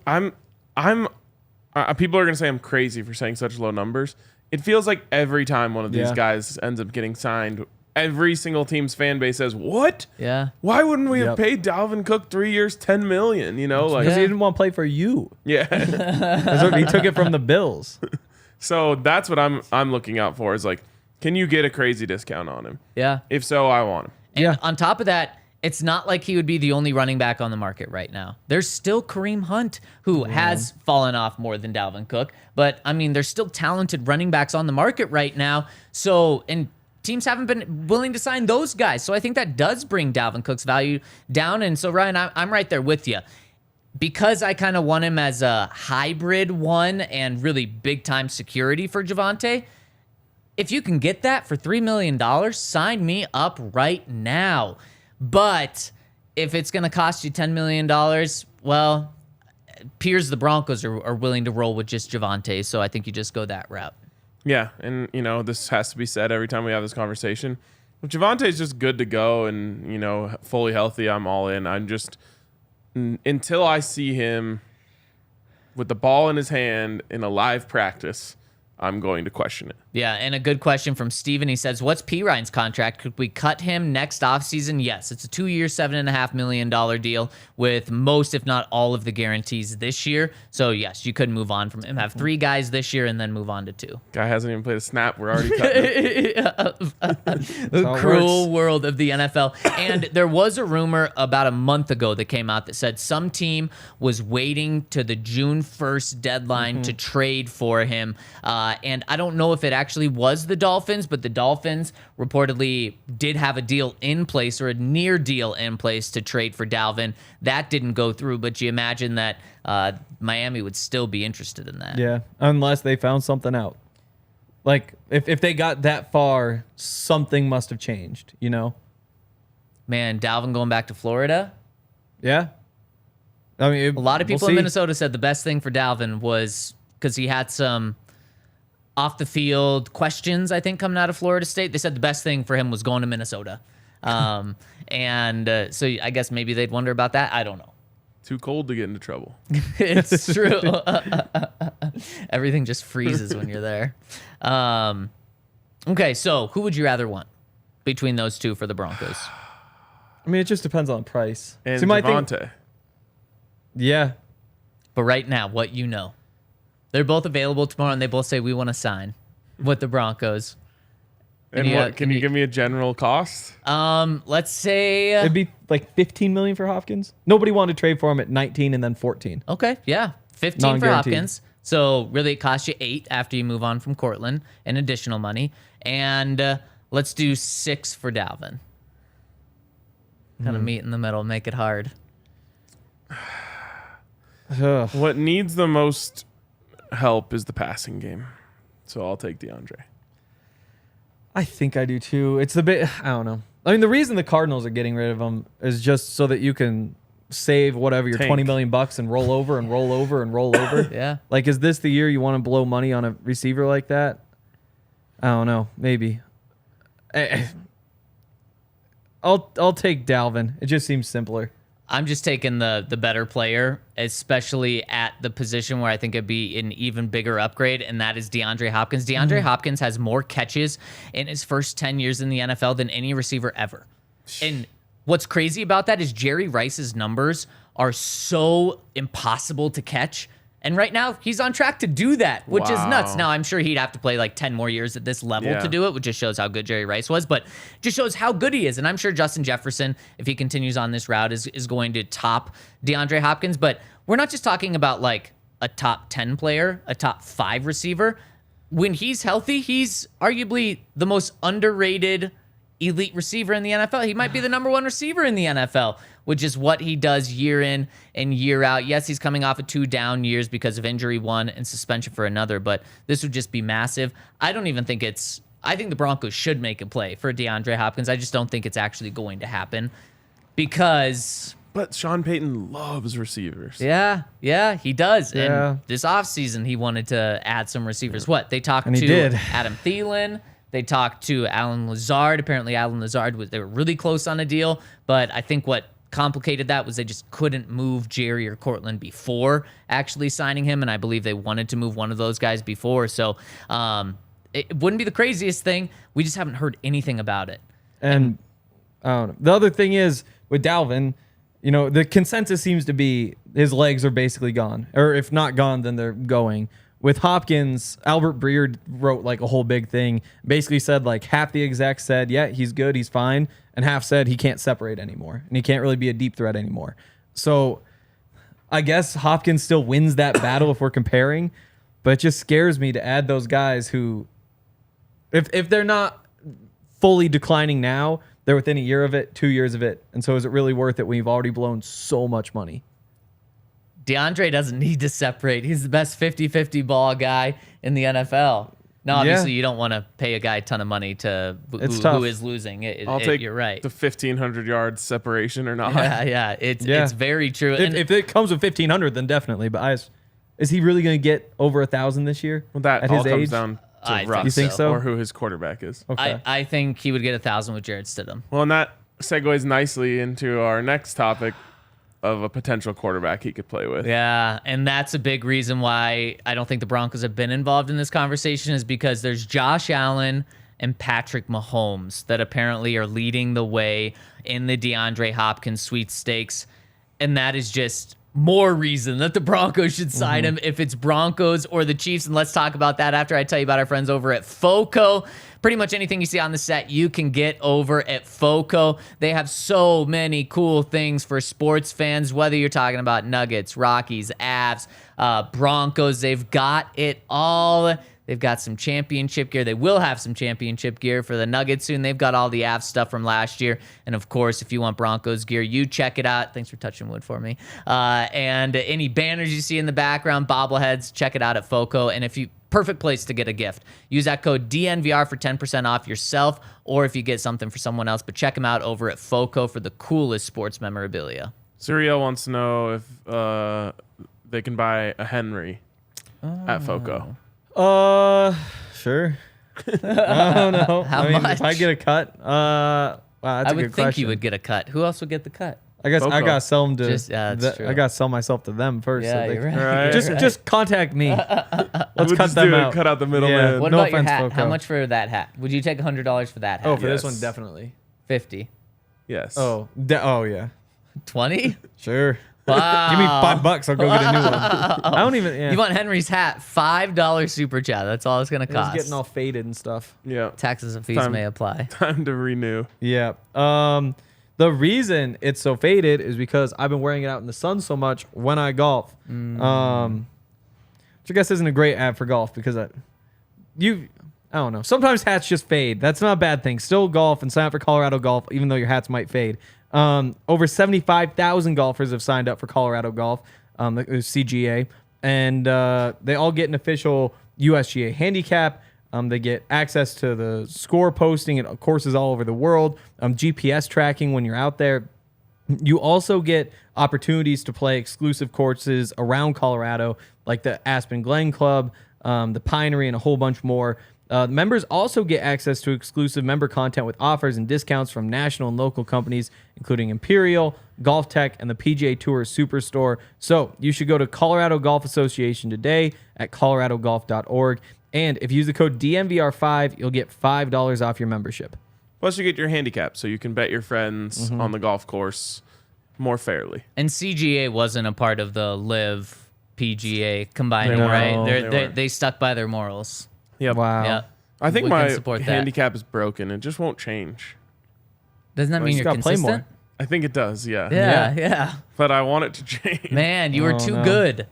people are going to say I'm crazy for saying such low numbers. It feels like every time one of these guys ends up getting signed, every single team's fan base says, "What? Yeah. Why wouldn't we have paid Dalvin Cook 3 years, $10 million?" You know, like Because he didn't want to play for you. yeah. He took it from the Bills. So that's what I'm looking out for is like, can you get a crazy discount on him? Yeah. If so, I want him. And on top of that, it's not like he would be the only running back on the market right now. There's still Kareem Hunt, who has fallen off more than Dalvin Cook. But, I mean, there's still talented running backs on the market right now. So, and teams haven't been willing to sign those guys. So I think that does bring Dalvin Cook's value down. And so, Ryan, I'm right there with you. Because I kind of want him as a hybrid one and really big-time security for Javonte, if you can get that for $3 million, sign me up right now. But if it's going to cost you $10 million, well, appears the Broncos are willing to roll with just Javonte, so I think you just go that route. Yeah, and, you know, this has to be said every time we have this conversation. If Javonte's just good to go and, you know, fully healthy, I'm all in. I'm just, until I see him with the ball in his hand in a live practice, I'm going to question it. Yeah, and a good question from Steven. He says, what's P. Ryan's contract? Could we cut him next offseason? Yes, it's a 2-year, $7.5 million deal with most, if not all, of the guarantees this year. So, yes, you could move on from him. Have 3 guys this year and then move on to 2. Guy hasn't even played a snap. We're already cutting him. The cruel world of the NFL. And there was a rumor about a month ago that came out that said some team was waiting to the June 1st deadline to trade for him. And I don't know if it actually was the Dolphins, but the Dolphins reportedly did have a deal in place, or a near deal in place, to trade for Dalvin. That didn't go through, but you imagine that Miami would still be interested in that. Yeah, unless they found something out. Like, if they got that far, something must have changed, you know? Man, Dalvin going back to Florida? Yeah. I mean, a lot of people in Minnesota said the best thing for Dalvin was because he had some off the field questions, I think, coming out of Florida State. They said the best thing for him was going to Minnesota. So I guess maybe they'd wonder about that. I don't know. Too cold to get into trouble. It's true. Everything just freezes when you're there. Okay, so who would you rather want between those two for the Broncos? I mean, it just depends on price. And Javonte. Yeah. But right now, what you know. They're both available tomorrow, and they both say we want to sign with the Broncos. And what, can you give me a general cost? Let's say it'd be like $15 million for Hopkins. Nobody wanted to trade for him at 19 and then 14. Okay, yeah, 15 for Hopkins. So really, it costs you 8 after you move on from Courtland and additional money. And let's do 6 for Dalvin. Kind of meet in the middle, make it hard. What needs the most help is the passing game. So I'll take DeAndre. I think I do too. It's the bit, I don't know. I mean, the reason the Cardinals are getting rid of him is just so that you can save whatever your $20 million and roll over and roll over and roll over. Yeah. Like, is this the year you want to blow money on a receiver like that? I don't know. Maybe. I'll take Dalvin. It just seems simpler. I'm just taking the better player, especially at the position where I think it'd be an even bigger upgrade, and that is DeAndre Hopkins. DeAndre Hopkins has more catches in his first 10 years in the NFL than any receiver ever. And what's crazy about that is Jerry Rice's numbers are so impossible to catch. And right now, he's on track to do that, which is nuts. Now, I'm sure he'd have to play like 10 more years at this level to do it, which just shows how good Jerry Rice was, but just shows how good he is. And I'm sure Justin Jefferson, if he continues on this route, is going to top DeAndre Hopkins. But we're not just talking about like a top 10 player, a top 5 receiver. When he's healthy, he's arguably the most underrated elite receiver in the NFL. He might be the number one receiver in the NFL, which is what he does year in and year out. Yes, he's coming off of 2 down years because of injury one and suspension for another, but this would just be massive. I don't even think I think the Broncos should make a play for DeAndre Hopkins. I just don't think it's actually going to happen because... But Sean Payton loves receivers. Yeah, he does. Yeah. And this offseason, he wanted to add some receivers. What? They talked And he to did. Adam Thielen. They talked to Alan Lazard. Apparently, Alan Lazard they were really close on a deal. But I think what complicated that was they just couldn't move Jerry or Courtland before actually signing him. And I believe they wanted to move one of those guys before. So it wouldn't be the craziest thing. We just haven't heard anything about it. And I don't know. The other thing is with Dalvin, the consensus seems to be his legs are basically gone. Or if not gone, then they're going. With Hopkins, Albert Breer wrote like a whole big thing. Basically said like half the execs said, yeah, he's good, he's fine. And half said he can't separate anymore. And he can't really be a deep threat anymore. So I guess Hopkins still wins that battle if we're comparing. But it just scares me to add those guys who, if they're not fully declining now, they're within a year of it, 2 years of it. And so is it really worth it when you've already blown so much money? DeAndre doesn't need to separate. He's the best 50-50 ball guy in the NFL. No, obviously you don't want to pay a guy a ton of money who is losing. I'll take you're right. the 1,500 yards separation or not. Yeah. It's very true. If it comes with 1,500, then definitely. But is he really going to get over 1,000 this year? Well, that at all his comes age? down to I Russ You think so? or who his quarterback is. Okay. I think he would get 1,000 with Jared Stidham. Well, and that segues nicely into our next topic of a potential quarterback he could play with. Yeah, and that's a big reason why I don't think the Broncos have been involved in this conversation is because there's Josh Allen and Patrick Mahomes that apparently are leading the way in the DeAndre Hopkins sweepstakes, and that is just more reason that the Broncos should sign him if it's Broncos or the Chiefs. And let's talk about that after I tell you about our friends over at FOCO. Pretty much anything you see on the set, you can get over at FOCO. They have so many cool things for sports fans, whether you're talking about Nuggets, Rockies, Avs, Broncos. They've got it all. They've got some championship gear. They will have some championship gear for the Nuggets soon. They've got all the Avs stuff from last year. And, of course, if you want Broncos gear, you check it out. Thanks for touching wood for me. And any banners you see in the background, bobbleheads, check it out at FOCO. And perfect place to get a gift. Use that code DNVR for 10% off yourself or if you get something for someone else. But check them out over at FOCO for the coolest sports memorabilia. Suriel wants to know if they can buy a Henry at FOCO. Sure. I don't know. How much? much? If I get a cut, wow, that's I a would good think question. you would get a cut. Who else would get the cut? I guess I FOCO. gotta sell them to. That's true. I gotta sell myself to them first. Yeah, so they you're can- right. Right. Just contact me. Let's We'll cut just them do it, out. cut out the middleman. What No about your offense, hat? FOCO. How much for that hat? Would you take $100 for that hat? Oh, for this Yes. one, definitely. 50. Yes. Oh, yeah. 20? Sure. Wow. Give me $5. I'll go get a new one. I don't even. Yeah. You want Henry's hat? $5 super chat. That's all it's gonna It's cost. getting all faded and stuff. Yeah. Taxes and fees Time. may apply. Time to renew. Yeah. The reason it's so faded is because I've been wearing it out in the sun so much when I golf. Which I guess isn't a great ad for golf because I don't know. Sometimes hats just fade. That's not a bad thing. Still golf and sign up for Colorado Golf, even though your hats might fade. Over 75,000 golfers have signed up for Colorado Golf, the CGA, and they all get an official USGA handicap. They get access to the score posting at courses all over the world, GPS tracking when you're out there. You also get opportunities to play exclusive courses around Colorado, like the Aspen Glen Club, the Pinery, and a whole bunch more. Members also get access to exclusive member content with offers and discounts from national and local companies, including Imperial, Golf Tech, and the PGA Tour Superstore. So you should go to Colorado Golf Association today at coloradogolf.org. And if you use the code DNVR5, you'll get $5 off your membership. Plus, you get your handicap, so you can bet your friends on the golf course more fairly. And CGA wasn't a part of the Live PGA combining, No, right? they They weren't. stuck by their morals. Yep. Wow. Yeah. I think We can my support that. handicap is broken. It just won't change. Doesn't that Well, mean you you're just gotta play consistent? more. I think it does, yeah. Yeah. But I want it to change. Man, you were Oh, too no. good.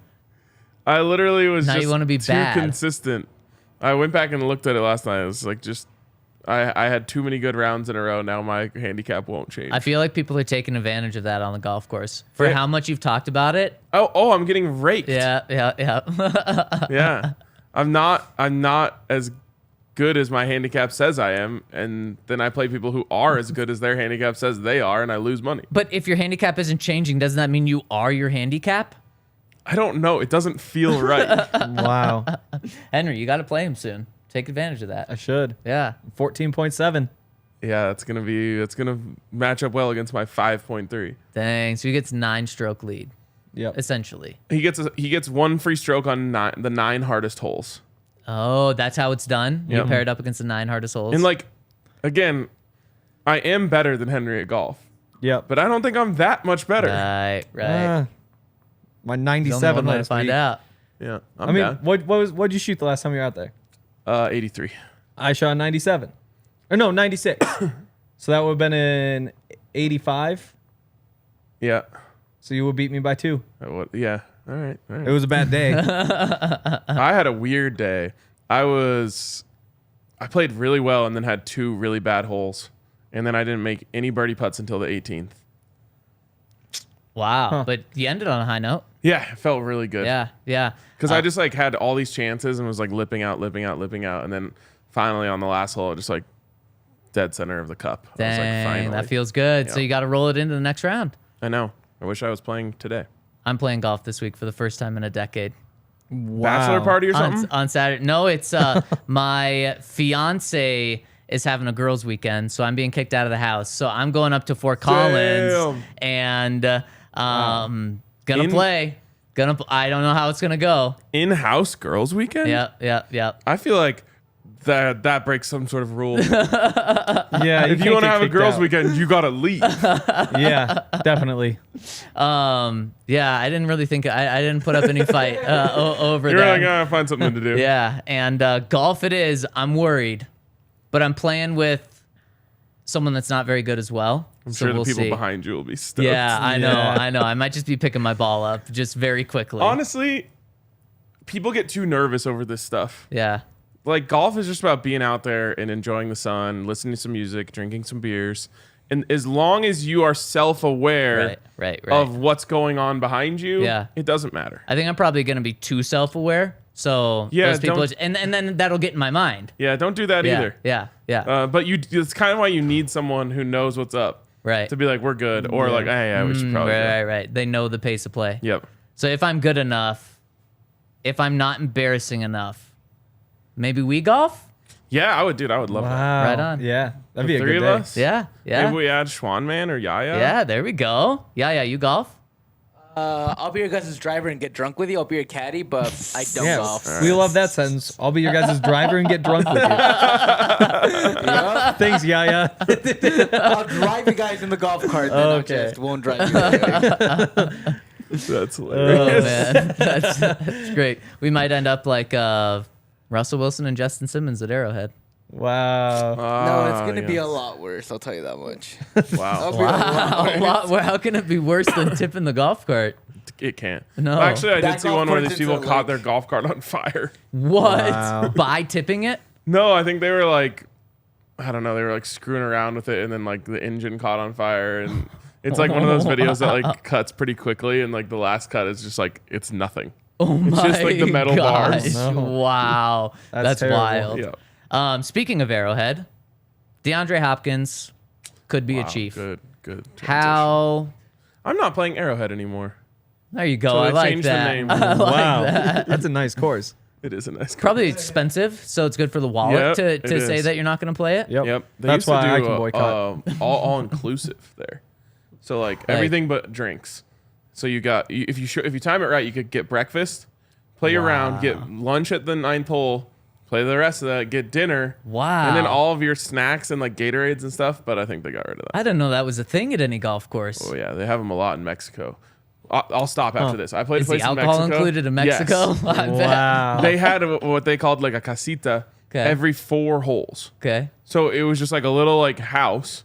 I literally was Now you just wanna be too bad. consistent. I went back and looked at it last night. It was like just I had too many good rounds in a row. Now my handicap won't change. I feel like people are taking advantage of that on the golf course for Yeah. how much you've talked about it. Oh, I'm getting raked. Yeah. Yeah. I'm not as good as my handicap says I am, and then I play people who are as good as their handicap says they are, and I lose money. But if your handicap isn't changing, doesn't that mean you are your handicap? I don't know. It doesn't feel right. Wow. Henry, you got to play him soon. Take advantage of that. I should. Yeah. 14.7. Yeah, it's gonna match up well against my 5.3. Dang. So he gets 9-stroke lead, Yep. essentially. He gets one free stroke on the 9 hardest holes. Oh, that's how it's done? You Yep. pair it up against the 9 hardest holes? And like, again, I am better than Henry at golf, Yep. but I don't think I'm that much better. Right. My There's only 97 one way to last find week. out. Yeah, I mean, what'd you shoot the last time you were out there? 83. I shot 97. Or no, 96. So that would have been in 85. Yeah. So you would beat me by 2. Yeah. All right. It was a bad day. I had a weird day. I played really well and then had 2 really bad holes, and then I didn't make any birdie putts until the 18th. Wow. But you ended on a high note. Yeah, it felt really good. Yeah. Because I just like had all these chances and was like lipping out, and then finally on the last hole, just like dead center of the cup. I was like, Dang, finally. that feels good. So Yeah. you got to roll it into the next round. I know. I wish I was playing today. I'm playing golf this week for the first time in a decade. Bachelor party or something? On Saturday. No, it's my fiance is having a girls' weekend, so I'm being kicked out of the house. So I'm going up to Fort Collins and gonna play. I don't know how it's gonna go. In-house girls weekend? Yep. I feel like that breaks some sort of rule. Yeah. If you want to have a girls weekend, you gotta leave. Yeah, definitely. Yeah, I didn't really think I didn't put up any fight over You're there. like, gotta find something to do. Yeah, and golf it is. I'm worried, but I'm playing with someone that's not very good as well. I'm so sure we'll the people see. behind you will be stoked. Yeah, I know. Yeah. I might just be picking my ball up just very quickly. Honestly, people get too nervous over this stuff. Yeah. Like, golf is just about being out there and enjoying the sun, listening to some music, drinking some beers. And as long as you are self-aware Right. of what's going on behind you, Yeah. it doesn't matter. I think I'm probably going to be too self-aware. So Yeah, those people, don't- and then that'll get in my mind. Yeah, don't do that either. Yeah. But it's kind of why you need someone who knows what's up. Right. To be like, we're good. Or like, hey, we should probably go. Right. They know the pace of play. Yep. So if I'm good enough, if I'm not embarrassing enough, maybe we golf? Yeah, I would love that. Wow. Right on. Yeah. That'd The be a 3 good of day. us? Yeah. Maybe we add Schwanman or Yaya. Yeah, there we go. Yeah, you golf? I'll be your guys' driver and get drunk with you. I'll be your caddy, but I don't Yeah, golf. we love that sentence. I'll be your guys' driver and get drunk with you. Yeah. Thanks, Yaya. I'll drive you guys in the golf cart, then Okay. I just won't drive you. There. That's Oh, hilarious. man. That's great. We might end up like Russell Wilson and Justin Simmons at Arrowhead. Wow. No, it's gonna be a lot worse. I'll tell you that much. Wow. I'll be a lot worse. How can it be worse than tipping the golf cart? It can't. No. Well, actually, I That did see golf one where cart these is people a caught lake. their golf cart on fire. What? Wow. By tipping it? No, I think they were like, I don't know, they were like screwing around with it, and then like the engine caught on fire, and it's like one of those videos that like cuts pretty quickly, and like the last cut is just like it's nothing. Oh my just like the metal gosh. bars. No. Wow. That's terrible. wild. Yeah. Speaking of Arrowhead, DeAndre Hopkins could be a Wow, chief. Good. Transition. How? I'm not playing Arrowhead anymore. There you go. So I they like changed the that. name. I like Wow. that. That's a nice course. It is a nice. Probably expensive, so it's good for the wallet Yep, to it say is. that you're not going to play it. Yep. Yep. They That's used to why I do can boycott. all inclusive there. So like everything but drinks. So you got if you time it right, you could get breakfast, play your round, get lunch at the 9th hole, play the rest of that, get dinner. Wow. And then all of your snacks and like Gatorades and stuff. But I think they got rid of that. I didn't know that was a thing at any golf course. Oh yeah, they have them a lot in Mexico. I'll stop after this. I played a Is place the in alcohol Mexico. included in Mexico? Yes. I bet. Wow. They had what they called like a casita Okay. every 4 holes. Okay. So it was just like a little like house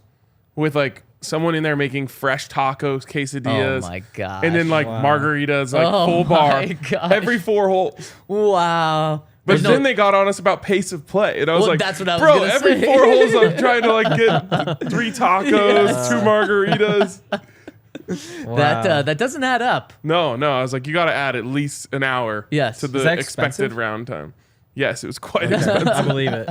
with like someone in there making fresh tacos, quesadillas. Oh my gosh. And then like margaritas, like Oh full my bar gosh. every 4 holes. Wow. But then they got on us about pace of play, and I was like, that's what I was bro, gonna every say. 4 holes I'm trying to like get 3 tacos, 2 margaritas. That doesn't add up. No, I was like, you got to add at least an hour Yes. to Is the that expected expensive? round time. Yes, it was quite expensive. I believe it.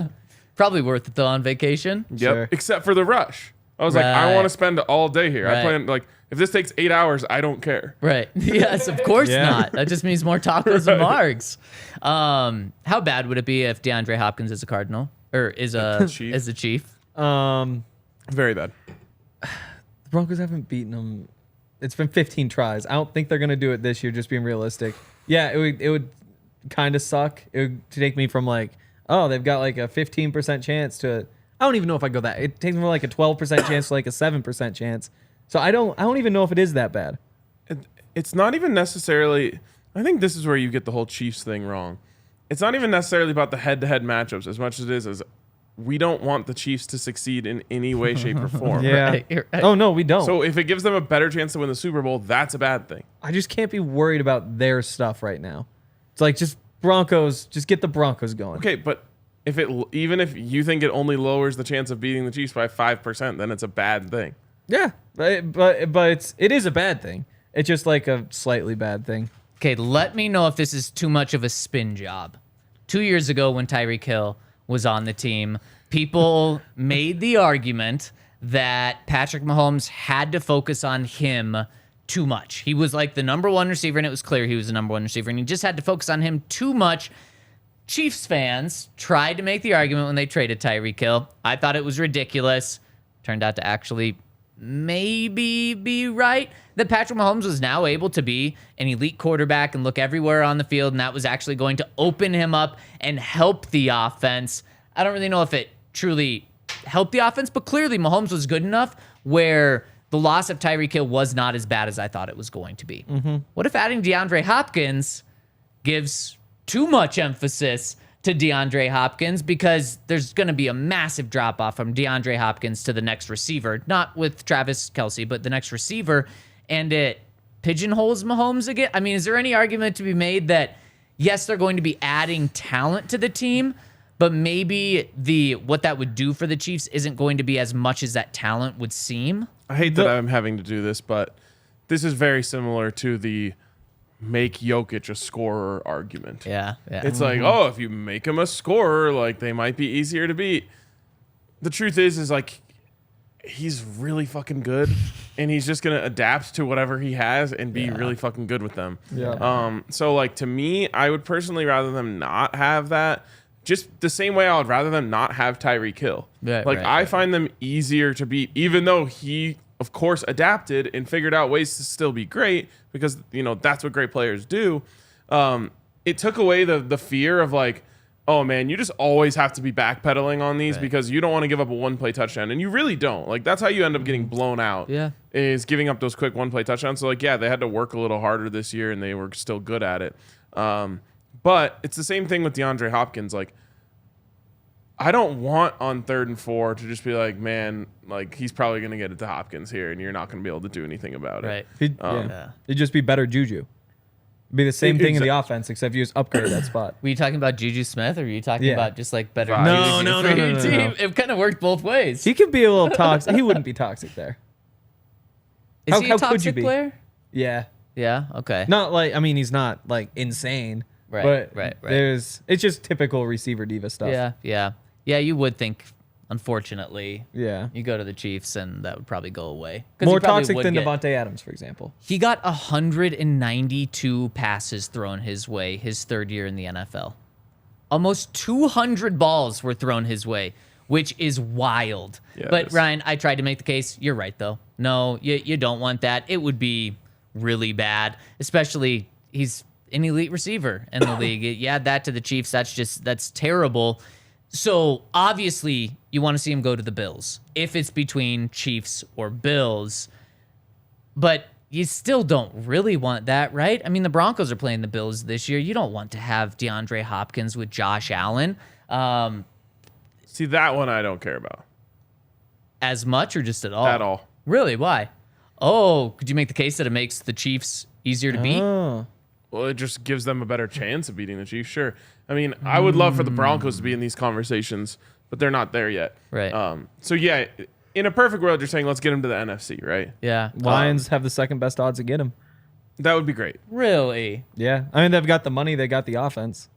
Probably worth it though on vacation. Yep, Sure. except for the rush. I was like, I Right. want to spend all day here. Right. I plan like if this takes 8 hours, I don't care. Right. Yes, of course Yeah. not. That just means more tacos and margs. How bad would it be if DeAndre Hopkins is a Cardinal or is a Chief. is a Chief? Very bad. The Broncos haven't beaten them. It's been 15 tries. I don't think they're gonna do it this year. Just being realistic. Yeah, it would kind of suck. It would take me from like, oh, they've got like a 15% chance to. I don't even know if I go that. It takes me from like a 12% chance to like a 7% chance. So I don't even know if it is that bad. It's not even necessarily. I think this is where you get the whole Chiefs thing wrong. It's not even necessarily about the head-to-head matchups as much as it is as we don't want the Chiefs to succeed in any way, shape, or form. Yeah. Right, you're right. Oh no, we don't. So if it gives them a better chance to win the Super Bowl, that's a bad thing. I just can't be worried about their stuff right now. It's like just Broncos. Just get the Broncos going. Okay, but even if you think it only lowers the chance of beating the Chiefs by 5%, then it's a bad thing. Yeah, but it is a bad thing. It's just like a slightly bad thing. Okay, let me know if this is too much of a spin job. 2 years ago when Tyreek Hill was on the team, people made the argument that Patrick Mahomes had to focus on him too much. He was like the number 1 receiver, and it was clear he was the number 1 receiver, and he just had to focus on him too much. Chiefs fans tried to make the argument when they traded Tyreek Hill. I thought it was ridiculous. Turned out to actually maybe be right, that Patrick Mahomes was now able to be an elite quarterback and look everywhere on the field, and that was actually going to open him up and help the offense. I don't really know if it truly helped the offense, but clearly Mahomes was good enough where the loss of Tyreek Hill was not as bad as I thought it was going to be. What if adding DeAndre Hopkins gives too much emphasis to DeAndre Hopkins, because there's going to be a massive drop-off from DeAndre Hopkins to the next receiver, not with Travis Kelce, but the next receiver, and it pigeonholes Mahomes again? I mean, is there any argument to be made that, yes, they're going to be adding talent to the team, but maybe what that would do for the Chiefs isn't going to be as much as that talent would seem? I hate that I'm having to do this, but this is very similar to the make Jokic a scorer argument. Yeah. It's like, oh, if you make him a scorer, like they might be easier to beat. The truth is like he's really fucking good, and he's just gonna adapt to whatever he has and be really fucking good with them. Yeah. So like to me, I would personally rather them not have that. Just the same way I would rather them not have Tyreek Hill. I find them easier to beat, even though he, of course, adapted and figured out ways to still be great, because, you know, that's what great players do. It took away the fear of like, oh man, you just always have to be backpedaling on these because you don't want to give up a one-play touchdown. And you really don't. Like, that's how you end up getting blown out. Yeah. Is giving up those quick one-play touchdowns. So like, yeah, they had to work a little harder this year, and they were still good at it. But it's the same thing with DeAndre Hopkins. Like, I don't want on 3rd and 4 to just be like, man, like he's probably going to get it to Hopkins here, and you're not going to be able to do anything about it. Right. It'd just be better Juju. It'd be the same thing in the offense, except you just upgrade that spot. Were you talking about Juju Smith, or were you talking about just like better No, Juju for your team? It kind of worked both ways. He could be a little toxic. He wouldn't be toxic there. Is he a how could toxic you be? player? Yeah. Yeah. Okay. Not like, I mean, he's not like insane. Right, But right. it's just typical receiver diva stuff. Yeah. You would think, unfortunately, Yeah. you go to the Chiefs and that would probably go away. 'Cause More he probably toxic would than get- Davante Adams, for example. He got 192 passes thrown his way his 3rd year in the NFL. Almost 200 balls were thrown his way, which is wild. Yeah, it But is. Ryan, I tried to make the case. You're right, though. No, you don't want that. It would be really bad, especially he's an elite receiver in the league. You add that to the Chiefs, that's terrible. So obviously you want to see him go to the Bills if it's between Chiefs or Bills, but you still don't really want that, right? I mean, the Broncos are playing the Bills this year. You don't want to have DeAndre Hopkins with Josh Allen See, that one I don't care about as much, or just at all? at all. Really? Why? Oh, could you make the case that it makes the Chiefs easier to beat? Oh. Well, it just gives them a better chance of beating the Chiefs. Sure. I mean, I would love for the Broncos to be in these conversations, but they're not there yet. Right. So yeah, in a perfect world, you're saying let's get them to the NFC, right? Yeah. Lions have the second best odds to get him. That would be great. Really? Yeah. I mean, they've got the money. They got the offense.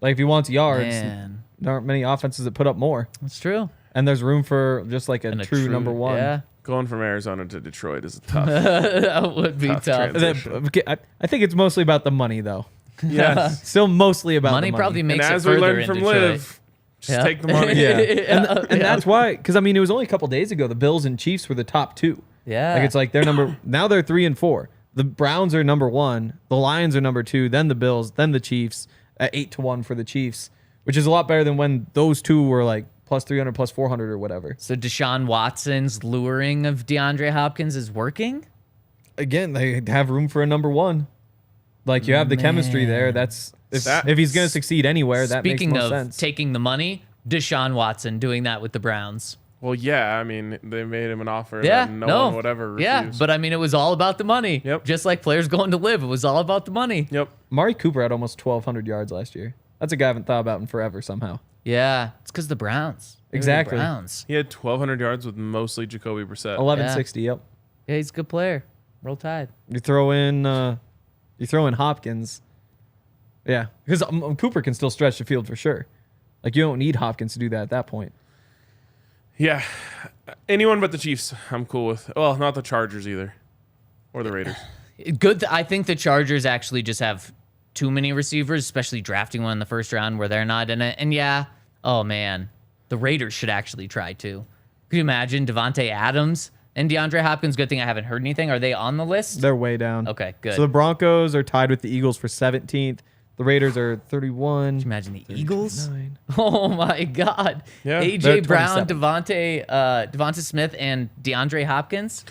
Like, if he wants yards, Man. there aren't many offenses that put up more. That's true. And there's room for just like a true number one. Yeah. Going from Arizona to Detroit is tough. That would be tough. transition. I think it's mostly about the money, though. Yes. Still mostly about Money the money. probably And makes it as we further learned in from Detroit. Liv, just Yeah. take the money. Yeah. And Yeah. that's why, because I mean, it was only a couple days ago, the Bills and Chiefs were the top two. Yeah. Like, it's like they're now they're 3 and 4. The Browns are number 1, the Lions are number 2, then the Bills, then the Chiefs at 8-1 for the Chiefs, which is a lot better than when those two were like plus 300, plus 400 or whatever. So Deshaun Watson's luring of DeAndre Hopkins is working? Again, they have room for a number 1. Like, you have the chemistry there. That's if he's going to succeed anywhere, that Speaking makes more of sense. taking the money, Deshaun Watson doing that with the Browns. Well, yeah. I mean, they made him an offer Yeah, that no one would ever refuse. Yeah, but I mean, it was all about the money. Yep. Just like players going to live, it was all about the money. Yep. Mari Cooper had almost 1,200 yards last year. That's a guy I haven't thought about in forever somehow. Yeah, it's because the Browns. They were the Exactly. Browns. He had 1,200 yards with mostly Jacoby Brissett. 1160, yep. Yeah, he's a good player. Roll Tide. You throw in Hopkins. Yeah, because Cooper can still stretch the field for sure. Like, you don't need Hopkins to do that at that point. Yeah. Anyone but the Chiefs, I'm cool with. Well, not the Chargers either, or the Raiders. Good. I think the Chargers actually just have too many receivers, especially drafting one in the first round where they're not in it. And yeah, oh man, the Raiders should actually try too. Could you imagine Devontae Adams and DeAndre Hopkins? Good thing I haven't heard anything. Are they on the list? They're way down. Okay, good. So the Broncos are tied with the Eagles for 17th. The Raiders are 31. Imagine the Eagles. 39. Oh my God. Yeah, they're AJ Brown, 27. Devonta Smith, and DeAndre Hopkins.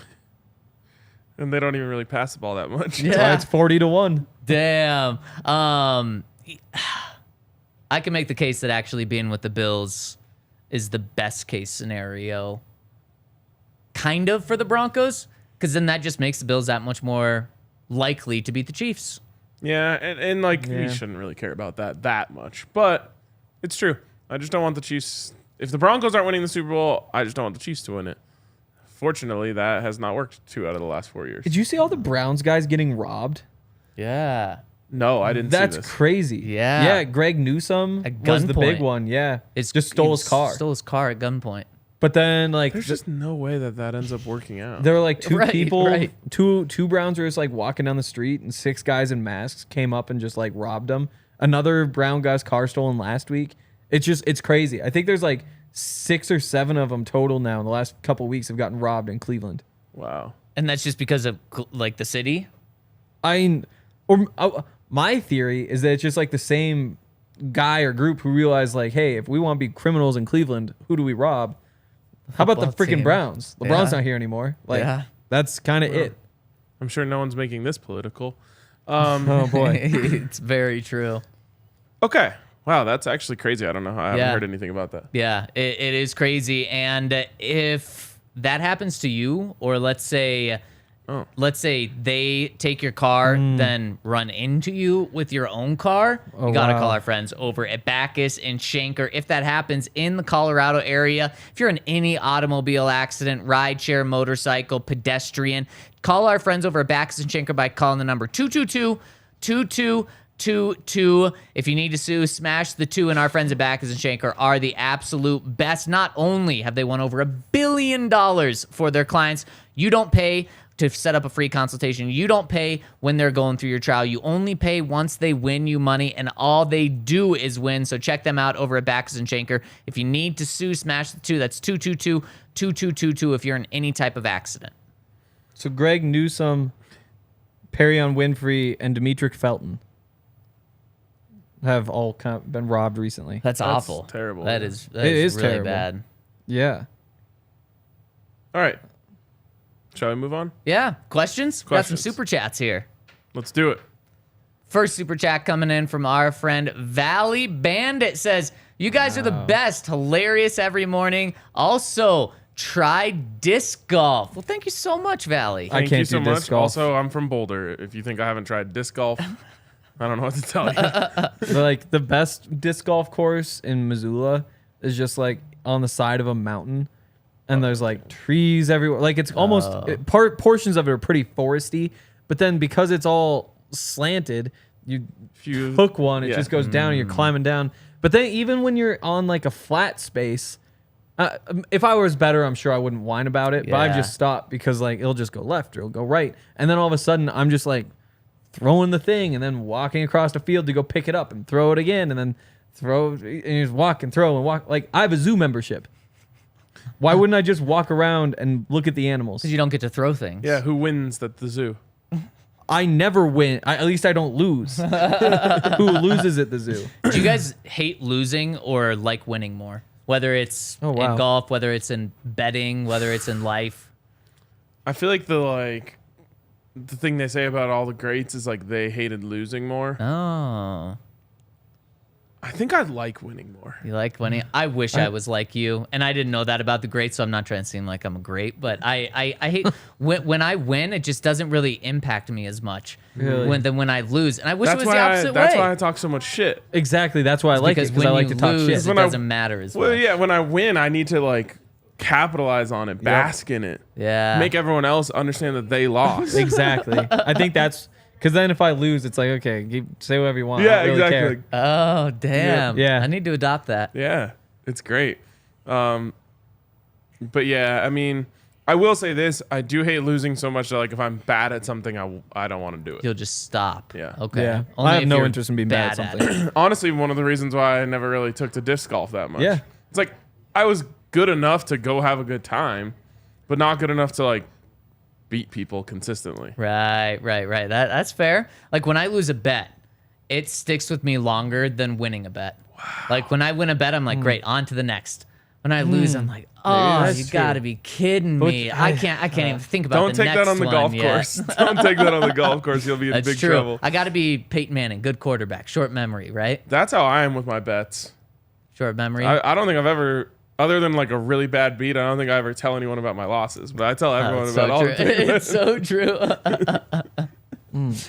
And they don't even really pass the ball that much. So Yeah. it's 40-1. Damn. I can make the case that actually being with the Bills is the best case scenario. Kind of for the Broncos, because then that just makes the Bills that much more likely to beat the Chiefs. Yeah, and like, Yeah. we shouldn't really care about that much. But it's true. I just don't want the Chiefs. If the Broncos aren't winning the Super Bowl, I just don't want the Chiefs to win it. Fortunately, that has not worked 2 out of the last 4 years. Did you see all the Browns guys getting robbed? Yeah. No, I didn't That's see this. crazy. Yeah. Yeah, Greg Newsome At was the big gunpoint. one. Yeah. It's just stole his car. Stole his car at gunpoint. But then, like, There's just no way that ends up working out. there were like two Right, people, right. two Browns were just like walking down the street, and 6 guys in masks came up and just like robbed them. Another Brown guy's car stolen last week. It's crazy. I think there's like 6 or 7 of them total now in the last couple weeks have gotten robbed in Cleveland. Wow. And that's just because of like the city. My theory is that it's just like the same guy or group who realized like, hey, if we want to be criminals in Cleveland, who do we rob? How about the Football freaking team. Browns? LeBron's Yeah. not here anymore. Like, Yeah. that's kind of it. I'm sure no one's making this political. Oh boy. It's very true. Okay. Wow, that's actually crazy. I don't know how I haven't Yeah. heard anything about that. Yeah, it is crazy. And if that happens to you, or let's say they take your car, then run into you with your own car, you gotta wow. call our friends over at Backus and Schenker. If that happens in the Colorado area, if you're in any automobile accident, rideshare, motorcycle, pedestrian, call our friends over at Backus and Schenker by calling the number 222-2222. If you need to sue, smash the 2, and our friends at Backus and Schenker are the absolute best. Not only have they won over $1 billion for their clients, you don't pay to set up a free consultation. You don't pay when they're going through your trial. You only pay once they win you money, and all they do is win. So check them out over at Backus and Schenker. If you need to sue, smash the 2. That's 222-2222 if you're in any type of accident. So Greg Newsome, Perrion Winfrey, and Demetric Felton have all kind of been robbed recently. That's awful. terrible. That Yeah. is It is really terrible. bad. Yeah. All right. Shall we move on? Yeah. Questions? Got some Questions. super chats here. Let's do it. First super chat coming in from our friend Valley Bandit says, "You guys are the best, hilarious every morning. Also, tried disc golf. Well, thank you so much, Valley. I Thank can't you so do much. disc golf. Also, I'm from Boulder. If you think I haven't tried disc golf, I don't know what to tell you. Like the best disc golf course in Missoula is just like on the side of a mountain, and there's like trees everywhere. Like it's almost portions of it are pretty foresty, but then because it's all slanted, you hook one, it just goes down, and you're climbing down. But then even when you're on like a flat space, if I was better, I'm sure I wouldn't whine about it. But I've just stopped because like it'll just go left or it'll go right, and then all of a sudden I'm just like throwing the thing and then walking across the field to go pick it up and throw it again, and then throw and you just walk and throw and walk. Like I have a zoo membership. Why wouldn't I just walk around and look at the animals? Because you don't get to throw things. Yeah, who wins at the zoo? I never win. At least I don't lose. Who loses at the zoo? Do you guys hate losing or like winning more? Whether it's in golf, whether it's in betting, whether it's in life. I feel like the thing they say about all the greats is like they hated losing more. Oh. I think I like winning more. You like winning? I wish I was like you, and I didn't know that about the greats, so I'm not trying to seem like I'm a great, but I hate when I win, it just doesn't really impact me as much than when I lose, and I wish it was the opposite way. That's why I talk so much shit. Exactly. That's why I like it, because I like to talk shit. It doesn't matter as much. Well, yeah, when I win, I need to like capitalize on it, bask in it, make everyone else understand that they lost. Exactly. I think that's... Because then if I lose, it's like, okay, say whatever you want. Yeah, I don't really exactly. care. Oh, damn. Yeah. I need to adopt that. Yeah, it's great. But yeah, I mean, I will say this. I do hate losing so much that like if I'm bad at something, I don't want to do it. You'll just stop. Yeah. Okay. Yeah. Only I have if no you're interest in being bad at something. Honestly, one of the reasons why I never really took to disc golf that much. Yeah. It's like I was good enough to go have a good time, but not good enough to like beat people consistently. Right. That's fair. Like when I lose a bet, it sticks with me longer than winning a bet. Wow. Like when I win a bet, I'm like, great, on to the next. When I lose, I'm like, oh, you got to be kidding me. I can't even think about the next one. Don't take that on the golf course. Don't take that on the golf course. You'll be in big trouble. I got to be Peyton Manning, good quarterback, short memory, right? That's how I am with my bets. Short memory. I don't think I've ever... Other than like a really bad beat, I don't think I ever tell anyone about my losses, but I tell everyone about all the things. It's so true.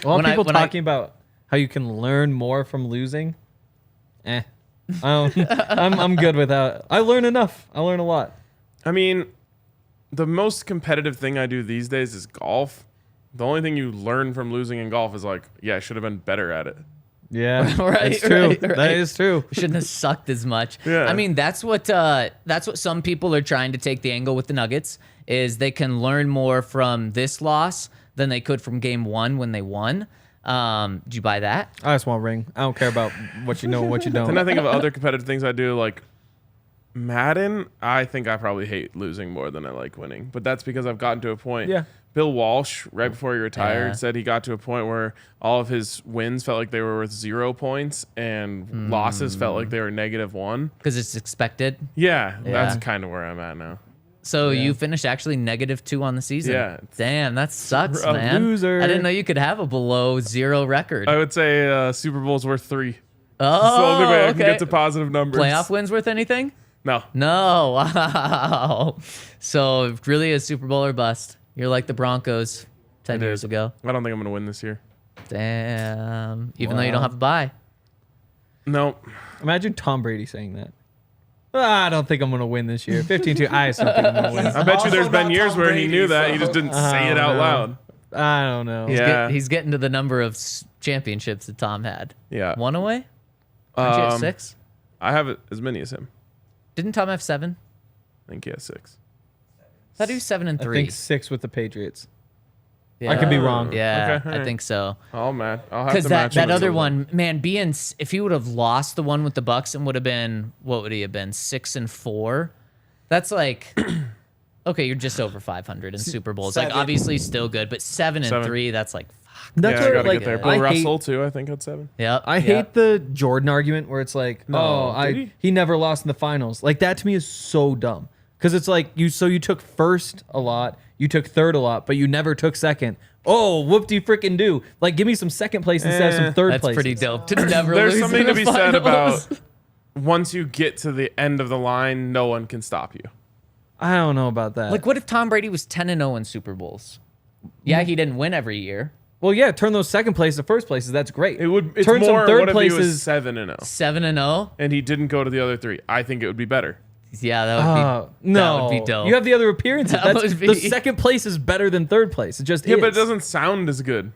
Well, people talking about how you can learn more from losing. I'm good with that. I learn enough. I learn a lot. I mean, the most competitive thing I do these days is golf. The only thing you learn from losing in golf is like, yeah, I should have been better at it. Yeah, right, that's true. Right. That is true. Shouldn't have sucked as much. Yeah. I mean, that's what some people are trying to take the angle with the Nuggets is they can learn more from this loss than they could from game one when they won. Do you buy that? I just want a ring. I don't care about what you know and what you don't. Then I think of other competitive things I do, like Madden. I think I probably hate losing more than I like winning, but that's because I've gotten to a point. Yeah. Bill Walsh, right before he retired, said he got to a point where all of his wins felt like they were worth 0 points and losses felt like they were -1. Because it's expected. Yeah, that's kind of where I'm at now. So you finished actually -2 on the season. Yeah. Damn, that sucks, A man. loser. I didn't know you could have a below 0 record. I would say Super Bowl's worth 3. Oh, It's the only way I can okay. get to positive numbers. Playoff wins worth anything? No. No. Wow. So really a Super Bowl or bust. You're like the Broncos 10 years ago. I don't think I'm going to win this year. Damn. Even though you don't have a bye. No. Imagine Tom Brady saying that. I don't think I'm going to win this year. 15-2. I still think I'm going to win. I bet you there's been years where he knew that. so- He just didn't say it out loud. I don't know. Yeah. He's getting to the number of championships that Tom had. Yeah. 1 away? Aren't you at 6? I have as many as him. Didn't Tom have 7? I think he has 6. I thought he was 7 and I 3. think 6 with the Patriots. Yeah. I could be wrong. Yeah, Okay, all I right. think so. Oh, man. I'll have Because to match that him with other someone. one, man, if he would have lost the one with the Bucks and would have been, what would he have been, 6 and 4? That's like, okay, you're just over 500 in Super Bowls. Like 7. obviously still good, but 7 and 7. 3, that's like, fuck. That's Yeah, I what, got to like, get there. I Bill hate- Russell, too, I think, had 7. Yep. I hate the Jordan argument where it's like, did he never lost in the finals. Like that to me is so dumb. Because it's like you took first a lot, you took third a lot, but you never took second. Oh, whoop-de-frickin' do. Like give me some second place instead of some third That's place. pretty dope to never There's lose something in to the be said finals. about once you get to the end of the line, no one can stop you. I don't know about that. Like, what if Tom Brady was 10-0 in Super Bowls? Yeah, he didn't win every year. Well, yeah, turn those second place to first places. That's great. It's turn more, some third what if places. he was 7-0? 7-0? And he didn't go to the other 3. I think it would be better. Yeah, that would be no. That would be dope. You have the other appearances. That That's, would be- The second place is better than third place. It just is. But it doesn't sound as good.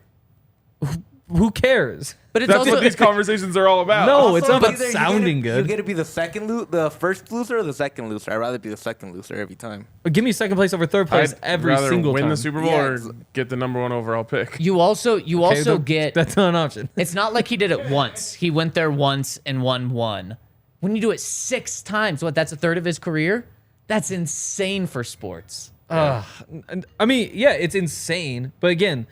Who cares? But it's That's also what these conversations are all about. No, it's not about either sounding You good. get to be the the first loser or the second loser. I'd rather be the second loser every time. Give me second place over third place I'd every rather single win time. the Super Bowl Yeah, or it's- get the number 1 overall pick. you also get. That's not an option. It's not like he did it once. He went there once and won one. When you do it 6 times, that's a third of his career? That's insane for sports. I mean, yeah, it's insane. But again,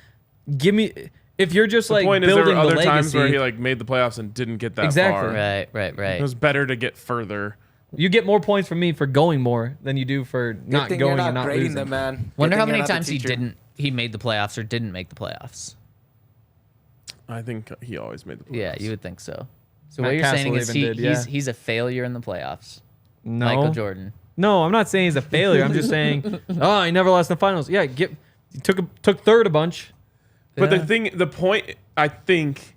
give me if you're just The like point is there building were other the times legacy. where he like made the playoffs and didn't get that Exactly. far. Right. It was better to get further. You get more points from me for going more than you do for Good not thing going you're and not not grading losing. them, man. Wonder Good how thing you're many not the times teacher. he made the playoffs or didn't make the playoffs. I think he always made the playoffs. Yeah, you would think so. So Matt what you're saying Castle is even did, yeah. he's a failure in the playoffs. No, Michael Jordan. No, I'm not saying he's a failure. I'm just saying, he never lost in the finals. Yeah, he took third a bunch. But Yeah. the point I think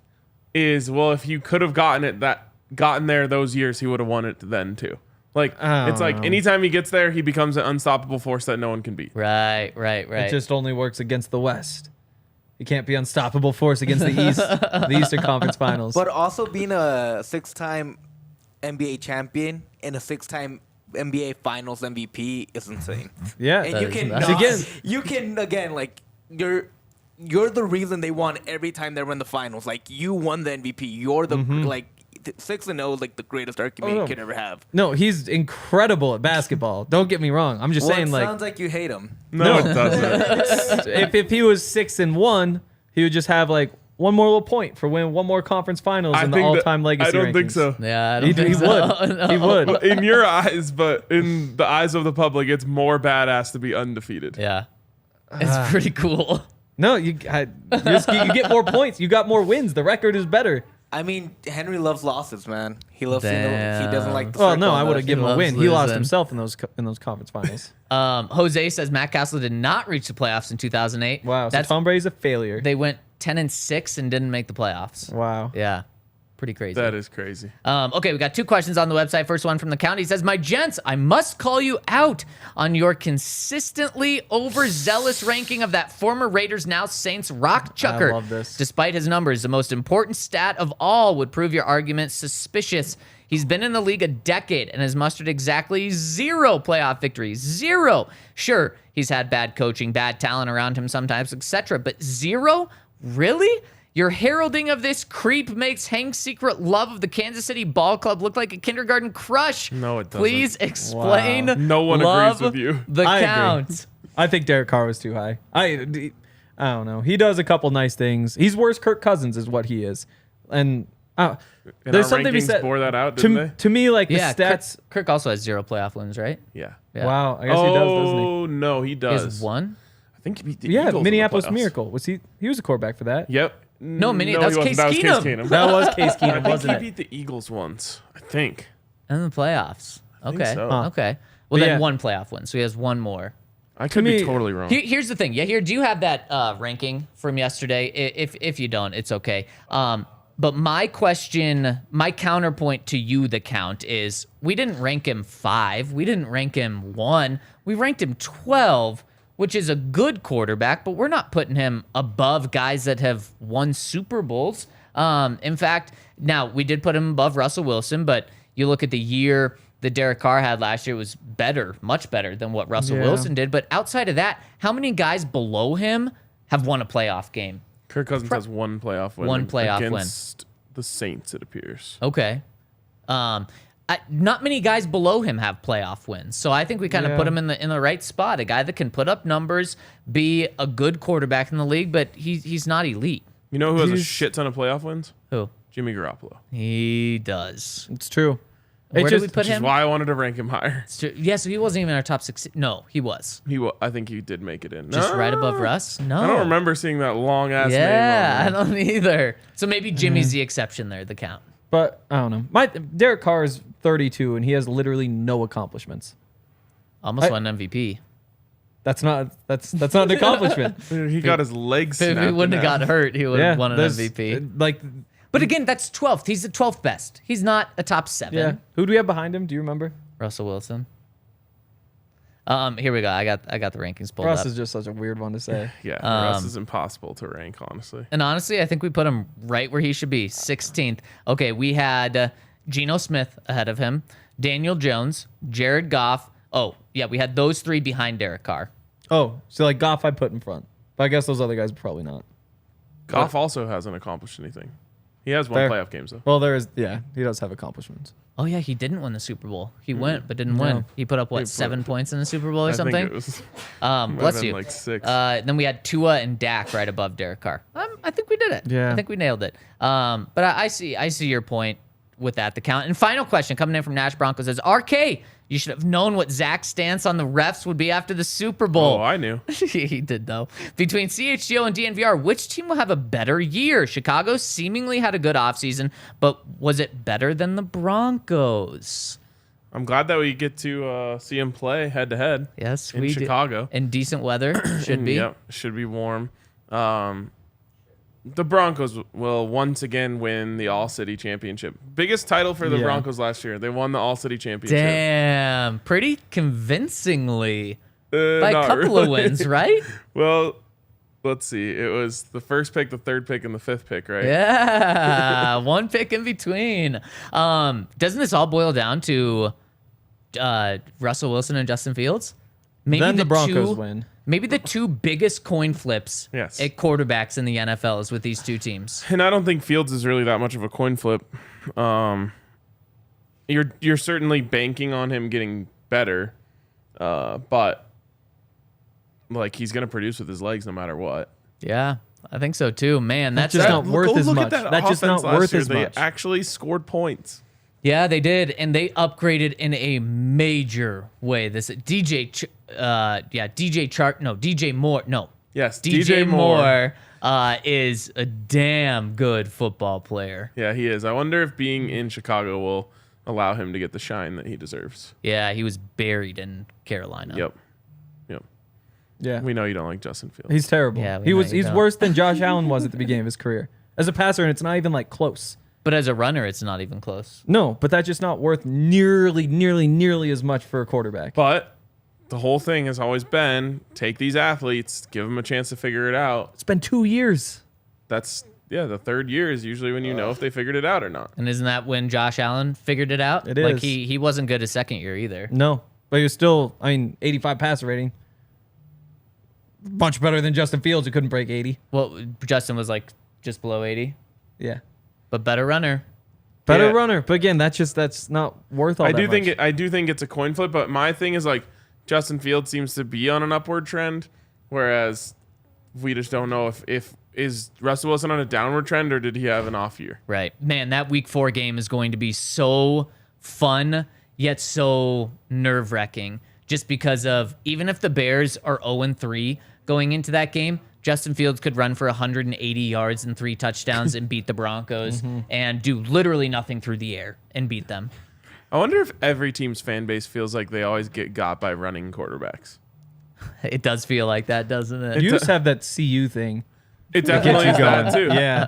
is, well, if you could have gotten there those years, he would have won it then too. Like it's like anytime he gets there, he becomes an unstoppable force that no one can beat. Right. It just only works against the West. He can't be unstoppable force against the East, the Eastern Conference Finals. But also being a 6-time NBA champion and a 6-time NBA Finals MVP is insane. yeah, And you can like you're the reason they won every time they were in the finals. Like you won the MVP. You're the 6-0 is like the greatest argument you could ever have. no, he's incredible at basketball. Don't get me wrong. I'm just Well, saying, it like, sounds like you hate him. No, it doesn't. if he was 6-1, he would just have like one more little point for winning one more conference finals in the think that- all-time legacy. I don't think rankings. so. Yeah, I don't He think so. would. No. He would. In your eyes, but in the eyes of the public, it's more badass to be undefeated. Yeah. It's pretty cool. No, you get more points. You got more wins. The record is better. I mean, Henry loves losses, man. He loves seeing Damn. he doesn't like the Well, circle no, I on would the- have given him a loves win. He lost losing. himself in those conference finals. Jose says Matt Castle did not reach the playoffs in 2008. Wow, so Tom Brady's a failure. They went 10-6 and didn't make the playoffs. Wow. Yeah. Pretty crazy. That is crazy. Okay, we got 2 questions on the website. First one from the county says, "My gents, I must call you out on your consistently overzealous ranking of that former Raiders, now Saints rock chucker. I love this. Despite his numbers, the most important stat of all would prove your argument suspicious. He's been in the league a decade and has mustered exactly 0 playoff victories. 0. Sure, he's had bad coaching, bad talent around him sometimes, etc. But 0? Really? Your heralding of this creep makes Hank's secret love of the Kansas City Ball Club look like a kindergarten crush. No, it doesn't. Please explain. Wow. No one love agrees with you. The I agree. count. I think Derek Carr was too high. I don't know. He does a couple nice things. He's worse Kirk Cousins is what he is. And And there's our something to be rankings said. bore that out, didn't they? To me, like Yeah, the stats. Kirk also has 0 playoff wins, right? Yeah. Yeah. Wow, I guess he does, doesn't he? Oh no, he He does. has 1? I think he beat the Yeah, Eagles in the Minneapolis playoffs. Miracle. Was he? He was a quarterback for that. Yep. No, he that was wasn't. Case That was Case Keenum. Keenum. That was Case I Keenum, think wasn't he it? beat the Eagles once. I think. In the playoffs. think Okay. so. Okay. Well, But then yeah. 1 playoff win. So he has 1 more. I could me- be totally wrong. Here's the thing. Yeah, do you have that ranking from yesterday? If you don't, it's okay. But my counterpoint to you, the count, is we didn't rank him 5. We didn't rank him 1. We ranked him 12, which is a good quarterback, but we're not putting him above guys that have won Super Bowls. In fact, now we did put him above Russell Wilson, but you look at the year that Derek Carr had last year, it was better, much better than what Russell Yeah. Wilson did. But outside of that, how many guys below him have won a playoff game? Kirk Cousins has 1 playoff win. 1 playoff win. against the Saints, it appears. Okay. Not many guys below him have playoff wins. So I think we kind of Yeah. put him in the right spot. A guy that can put up numbers, be a good quarterback in the league, but he's not elite. You know who has a He's- shit ton of playoff wins? Who? Jimmy Garoppolo. He does. It's true. Where It did just, we put Which is him? why I wanted to rank him higher. Yeah, so he wasn't even in our top 6. No, he was. I think he did make it in. Just right above No. Russ? No. I don't remember seeing that long ass Yeah, I name. don't either. So maybe Jimmy's the exception there, the count. But I don't know. Derek Carr is 32 and he has literally no accomplishments. Almost won MVP. That's not an accomplishment. He got his legs If snapped. he wouldn't have got hurt, he would have won an there's, MVP. Like, But again, that's 12th. He's the 12th best. He's not a top 7. yeah. Who do we have behind him? Do you remember? Russell Wilson. Here we go. I got the rankings pulled Russ up. is just such a weird one to say. Yeah, Russ is impossible to rank, honestly. And honestly, I think we put him right where he should be, 16th. Okay, we had Geno Smith ahead of him, Daniel Jones, Jared Goff. Oh, yeah, we had those 3 behind Derek Carr. Oh, so like Goff I put in front. But I guess those other guys probably not. Goff also hasn't accomplished anything. He has one Fair. playoff game, though. Well, he does have accomplishments. Oh, yeah, he didn't win the Super Bowl. He went, but didn't win. He put up, 7 points in the Super Bowl or I something? think it was, Bless you. like 6. Then we had Tua and Dak right above Derek Carr. I think we did it. Yeah. I think we nailed it. But I see your point with that, the count. And final question coming in from Nash Broncos says, RK, you should have known what Zach's stance on the refs would be after the Super Bowl. Oh, I knew. He did, though. Between CHGO and DNVR, which team will have a better year? Chicago seemingly had a good offseason, but was it better than the Broncos? I'm glad that we get to see him play head-to-head. Yes, in we Chicago. In decent weather, should be. Yep, should be warm. The Broncos will once again win the All-City Championship. Biggest title for the Broncos last year. They won the All-City Championship. Damn, pretty convincingly. By a not couple of really. wins, right? Well, let's see. It was the first pick, the third pick, and the 5th pick, right? Yeah, one pick in between. Doesn't this all boil down to Russell Wilson and Justin Fields? Maybe Then the Broncos win. Maybe the 2 biggest coin flips Yes. at quarterbacks in the NFL is with these 2 teams. And I don't think Fields is really that much of a coin flip. You're certainly banking on him getting better, but like he's gonna produce with his legs no matter what. Yeah, I think so too. Man, that's just not worth as look much. At That's just not offense last worth year. as They much. actually scored points. Yeah, they did, and they upgraded in a major way. This DJ Moore. No, Yes, DJ Moore is a damn good football player. Yeah, he is. I wonder if being in Chicago will allow him to get the shine that he deserves. Yeah, he was buried in Carolina. Yep. Yeah. We know you don't like Justin Fields. He's terrible. Yeah, we know you He's don't. worse than Josh Allen was at the beginning of his career. As a passer, and it's not even like close. But as a runner, it's not even close. No, but that's just not worth nearly as much for a quarterback. But the whole thing has always been take these athletes, give them a chance to figure it out. It's been 2 years. That's the 3rd year is usually when you know if they figured it out or not. And isn't that when Josh Allen figured it out? It Like is. he wasn't good his second year either. No, but he was still, 85 passer rating. Much better than Justin Fields, who couldn't break 80. Well, Justin was like just below 80, Yeah. but better runner. Better Yeah. runner. But again, that's not worth all I that do much. think it's a coin flip, but my thing is like Justin Fields seems to be on an upward trend, whereas we just don't know if is Russell Wilson on a downward trend or did he have an off year? Right. Man, that week 4 game is going to be so fun, yet so nerve-wracking. Just because of, even if the Bears are 0-3 going into that game, Justin Fields could run for 180 yards and 3 touchdowns and beat the Broncos and do literally nothing through the air and beat them. I wonder if every team's fan base feels like they always get got by running quarterbacks. It does feel like that, doesn't it? You just have that CU thing. It definitely is that too. Yeah.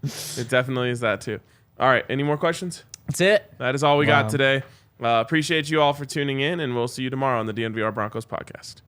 It definitely is that too. All right. Any more questions? That's it. That is all we got today. Appreciate you all for tuning in, and we'll see you tomorrow on the DNVR Broncos podcast.